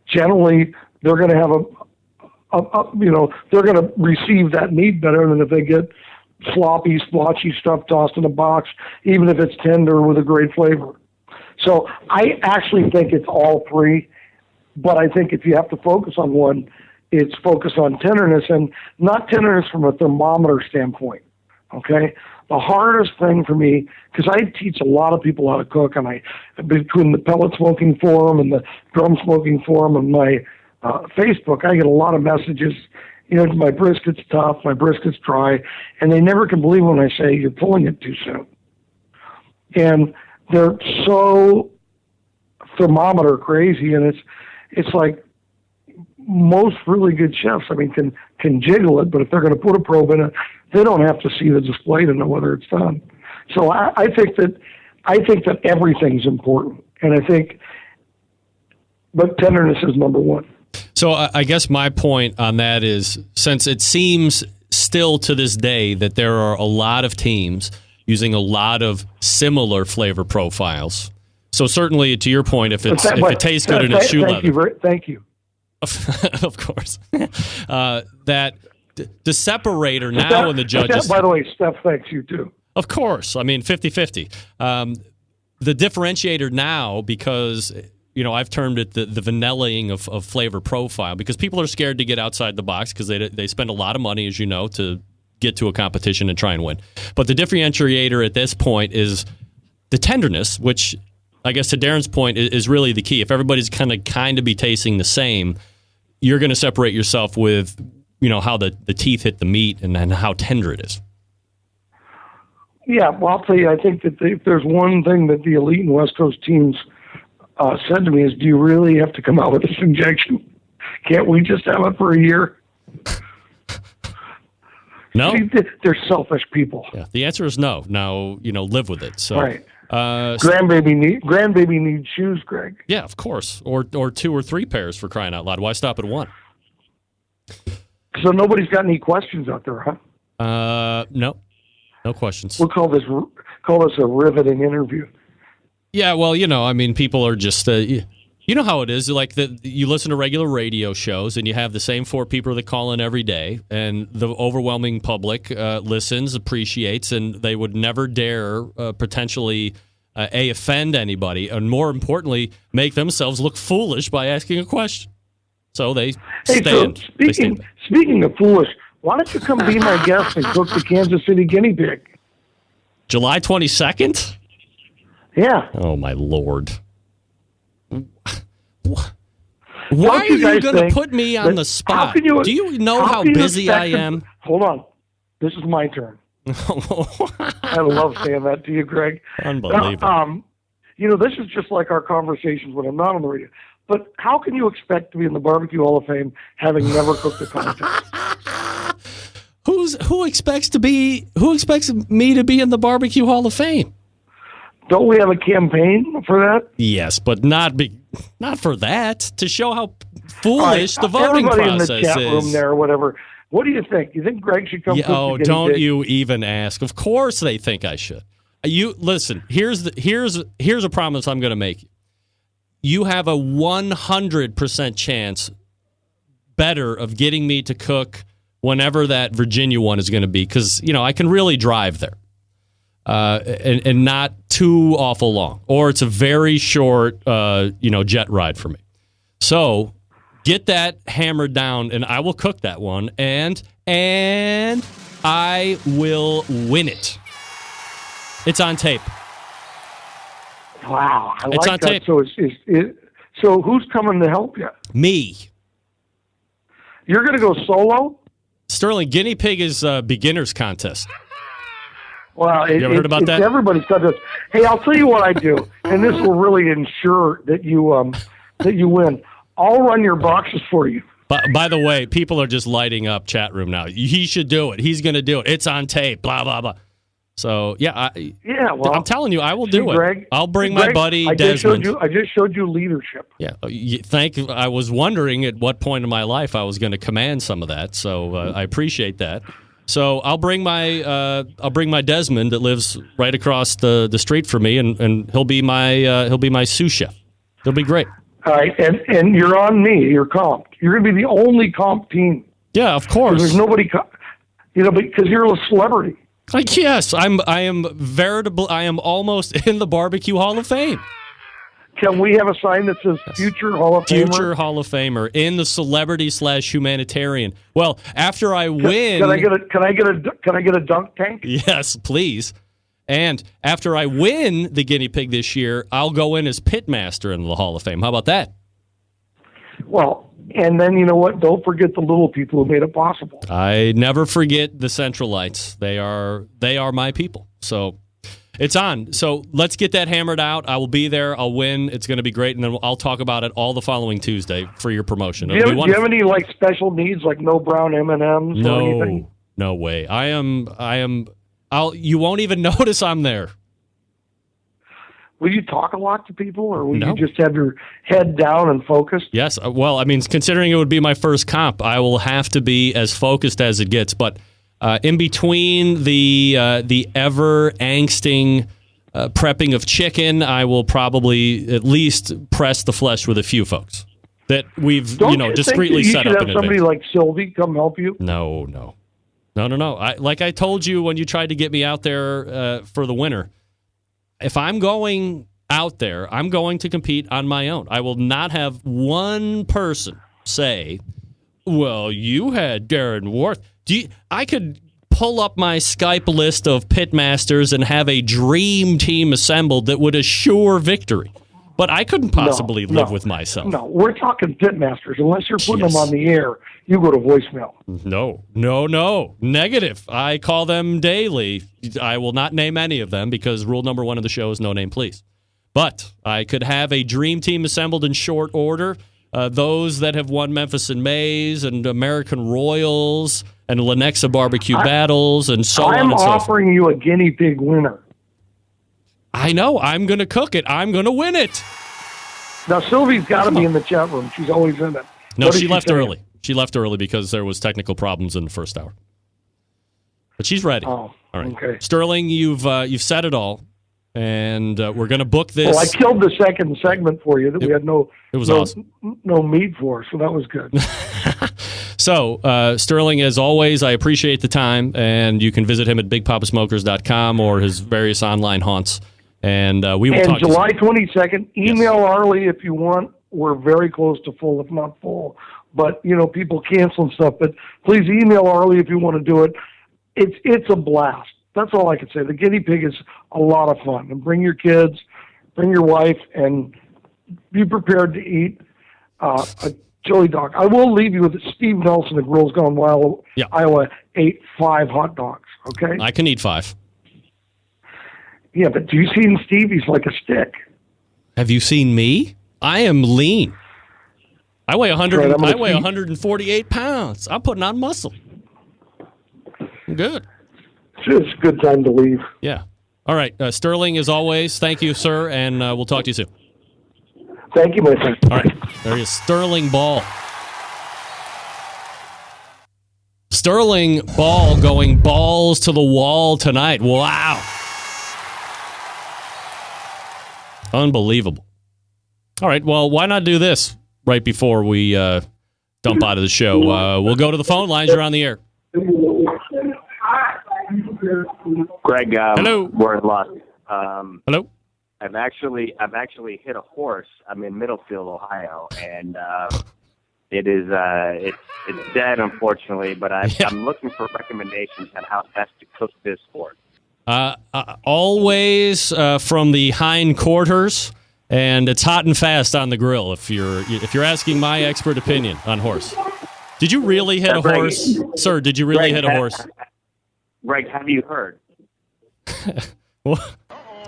Generally, they're going to have they're going to receive that meat better than if they get sloppy, splotchy stuff tossed in a box, even if it's tender with a great flavor. So I actually think it's all three, but I think if you have to focus on one, it's focus on tenderness, and not tenderness from a thermometer standpoint, okay? The hardest thing for me, because I teach a lot of people how to cook, and between the pellet smoking forum and the drum smoking forum and my Facebook, I get a lot of messages, you know, my brisket's tough, my brisket's dry, and they never can believe when I say you're pulling it too soon. And they're so thermometer crazy, and it's like most really good chefs, I mean, can jiggle it, but if they're going to put a probe in it, they don't have to see the display to know whether it's done. So I think that everything's important, and but tenderness is number one. So I guess my point on that is, since it seems still to this day that there are a lot of teams using a lot of similar flavor profiles. So certainly, to your point, if it tastes good in its shoe leather. Thank you. Of course. That the separator now in the judges. By the way, Steph, thanks you too. Of course. I mean, 50-50. The differentiator now, because, you know, I've termed it the vanillaing of flavor profile, because people are scared to get outside the box because they spend a lot of money, as you know, to get to a competition and try and win. But the differentiator at this point is the tenderness, which I guess to Darren's point is really the key. If everybody's kind of be tasting the same, you're going to separate yourself with, you know, how the teeth hit the meat and then how tender it is. Yeah, well, I'll tell you, I think that if there's one thing that the elite and West Coast teams said to me is, do you really have to come out with this injection? Can't we just have it for a year? No. See, they're selfish people. Yeah, the answer is no. Now, you know, live with it. So, right. Grandbaby needs shoes, Greg. Yeah, of course. Or 2 or 3 pairs, for crying out loud. Why stop at 1? So nobody's got any questions out there, huh? No. No questions. We'll call this a riveting interview. Yeah, well, you know, I mean, people are just, you know how it is. Like, you listen to regular radio shows, and you have the same 4 people that call in every day, and the overwhelming public listens, appreciates, and they would never dare potentially offend anybody, and more importantly, make themselves look foolish by asking a question. So they stand. So speaking of foolish, why don't you come be my guest and cook the Kansas City guinea pig? July 22nd? Yeah. Oh, my Lord. Why are you going to put me on the spot? Do you know how busy I am? Hold on. This is my turn. I love saying that to you, Greg. Unbelievable. You know, this is just like our conversations when I'm not on the radio. But how can you expect to be in the Barbecue Hall of Fame having never cooked a contest? Who expects me to be in the Barbecue Hall of Fame? Don't we have a campaign for that? Yes, but not for that. To show how foolish the voting process is. Everybody in the chat room there or whatever. What do you think? You think Greg should come? Yeah, cook the don't guinea pig? you even ask? Of course they think I should. You listen. Here's a promise I'm going to make you. you have a 100% chance better of getting me to cook whenever that Virginia one is going to be, because, I can really drive there and not too awful long, or it's a very short, jet ride for me. So get that hammered down, and I will cook that one, and I will win it. It's on tape. Wow, I it's like on that. tape. So who's coming to help you? Me. You're going to go solo? Sterling, guinea pig is a beginner's contest. Well, you ever heard about that? Everybody's contest. Hey, I'll tell you what I do, and this will really ensure that you win. I'll run your boxes for you. By the way, people are just lighting up chat room now. He should do it. He's going to do it. It's on tape. Blah blah blah. So well, I'm telling you, I will do Greg, it. I'll bring my buddy Desmond. I just showed you leadership. Yeah, I was wondering at what point in my life I was going to command some of that. So I appreciate that. So I'll bring my Desmond that lives right across the street from me, and he'll be my sous chef. He'll be great. All right, and you're on me. You're comped. You're going to be the only comp team. Yeah, of course. There's nobody, because you're a celebrity. Yes, I am veritable. I am almost in the Barbecue Hall of Fame. Can we have a sign that says Future Hall of Famer? Future Hall of Famer in the celebrity/humanitarian. Well, after I win, can I get a dunk tank? Yes, please. And after I win the guinea pig this year, I'll go in as pitmaster in the Hall of Fame. How about that? Well, and then you know what? Don't forget the little people who made it possible. I never forget the Centralites. They are my people. So it's on. So let's get that hammered out. I will be there. I'll win. It's going to be great, and then I'll talk about it all the following Tuesday for your promotion. Do you have any special needs, like no brown M&Ms or anything? No way. I am. You won't even notice I'm there. Will you talk a lot to people, or will you just have your head down and focused? Yes. Well, I mean, considering it would be my first comp, I will have to be as focused as it gets. But in between the ever angsting prepping of chicken, I will probably at least press the flesh with a few folks that we've discreetly set up in advance. Have somebody like Sylvie come help you? No. Like I told you when you tried to get me out there for the winter. If I'm going out there, I'm going to compete on my own. I will not have one person say, well, you had Darren Worth. I could pull up my Skype list of pitmasters and have a dream team assembled that would assure victory. But I couldn't possibly live with myself. No, we're talking pitmasters. Unless you're putting them on the air, you go to voicemail. No. Negative. I call them daily. I will not name any of them because rule number 1 of the show is no name, please. But I could have a dream team assembled in short order. Those that have won Memphis and Mays and American Royals and Lenexa barbecue battles and so on and so forth. I'm offering you a guinea pig winner. I know. I'm going to cook it. I'm going to win it. Now, Sylvie's got to be in the chat room. She's always in it. No, she left early. She left early because there was technical problems in the first hour. But she's ready. Oh, all right. Okay. Sterling, you've said it all, and we're going to book this. Well, I killed the second segment for you that we had awesome. No meat for, so that was good. So, Sterling, as always, I appreciate the time, and you can visit him at BigPoppaSmokers.com or his various online haunts. And we will talk to you. And July 22nd, email Arlie if you want. We're very close to full, if not full. But, people cancel stuff. But please email Arlie if you want to do it. It's a blast. That's all I can say. The guinea pig is a lot of fun. And bring your kids, bring your wife, and be prepared to eat a chili dog. I will leave you with Steve Nelson at Grills Gone Wild, Iowa, ate 5 hot dogs, okay? I can eat 5. Yeah, but do you see Steve? He's like a stick. Have you seen me? I am lean. I weigh 148 pounds. I'm putting on muscle. I'm good. It's a good time to leave. Yeah. All right. Sterling, as always, thank you, sir, and we'll talk to you soon. Thank you, my friend. All right. There he is, Sterling Ball. Sterling Ball going balls to the wall tonight. Wow. Unbelievable. All right. Well, why not do this right before we dump out of the show? We'll go to the phone lines. You're on the air. Greg, hello. We're in luck. Hello. I've actually hit a horse. I'm in Middlefield, Ohio, and it's dead, unfortunately. But I'm looking for recommendations on how best to cook this horse. Always from the hind quarters, and it's hot and fast on the grill. If you're asking my expert opinion on horse, did you really hit a horse, sir? Did you really hit a horse? Greg, have you heard?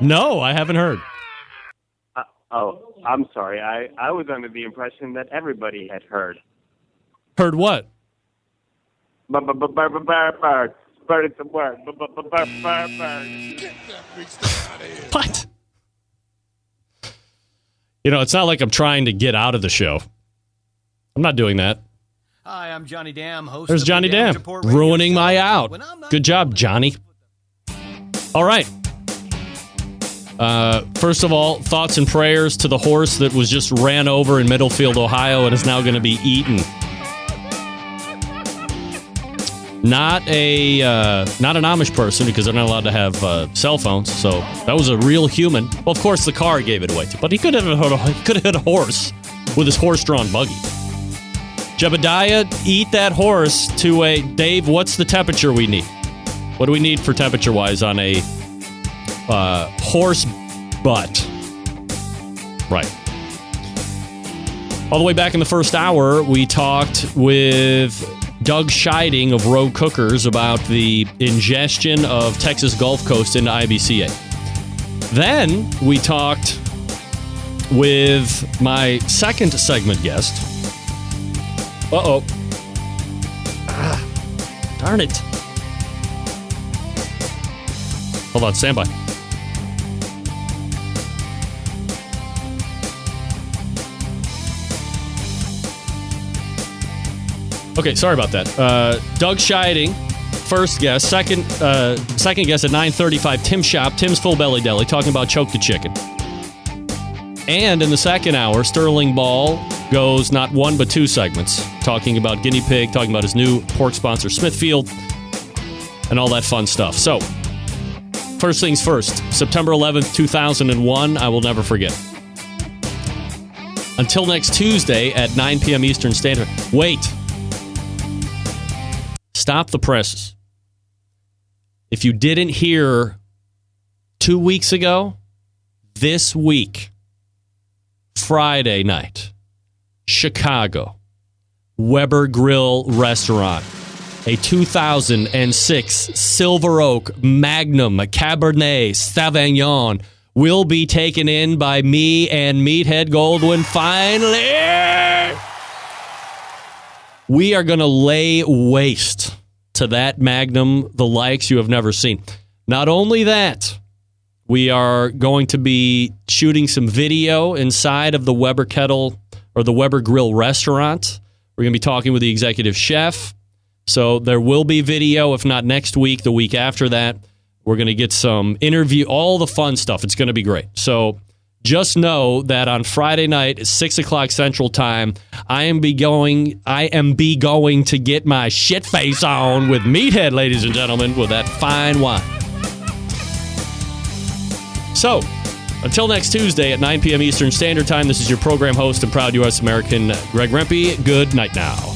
No, I haven't heard. I'm sorry. I was under the impression that everybody had heard. Heard what? What? It's not like I'm trying to get out of the show. I'm not doing that. Hi, I'm Johnny Dam, host There's of Johnny the Dam, ruining my out. Good job, Johnny. All right. First of all, thoughts and prayers to the horse that was just ran over in Middlefield, Ohio, and is now going to be eaten. Not an Amish person, because they're not allowed to have cell phones. So that was a real human. Well, of course, the car gave it away, but he could have hit a horse with his horse-drawn buggy. Jebediah, eat that horse to a... Dave, what's the temperature we need? What do we need for temperature-wise on a horse butt? Right. All the way back in the first hour, we talked with Doug Scheiding of Rogue Cookers about the ingestion of Texas Gulf Coast into IBCA. Then we talked with my second segment guest. Uh-oh. Darn it. Hold on, stand by. Okay, sorry about that. Doug Scheiding, first guest. Second guest at 9:35, Tim Schopp, Tim's Full Belly Deli, talking about Choke the Chicken. And in the second hour, Sterling Ball goes not one but two segments, talking about guinea pig, talking about his new pork sponsor, Smithfield, and all that fun stuff. So, first things first, September 11th, 2001, I will never forget. Until next Tuesday at 9 p.m. Eastern Standard. Wait. Stop the presses. If you didn't hear 2 weeks ago, this week, Friday night, Chicago, Weber Grill Restaurant, a 2006 Silver Oak Magnum Cabernet Sauvignon will be taken in by me and Meathead Goldwyn finally. We are going to lay waste to that Magnum, the likes you have never seen. Not only that, we are going to be shooting some video inside of the Weber Kettle or the Weber Grill restaurant. We're going to be talking with the executive chef. So there will be video, if not next week, the week after that. We're going to get some interview, all the fun stuff. It's going to be great. So just know that on Friday night at 6 o'clock Central Time, I am going to get my shit face on with Meathead, ladies and gentlemen, with that fine wine. So, until next Tuesday at 9 p.m. Eastern Standard Time, this is your program host and proud U.S. American, Greg Rempe. Good night now.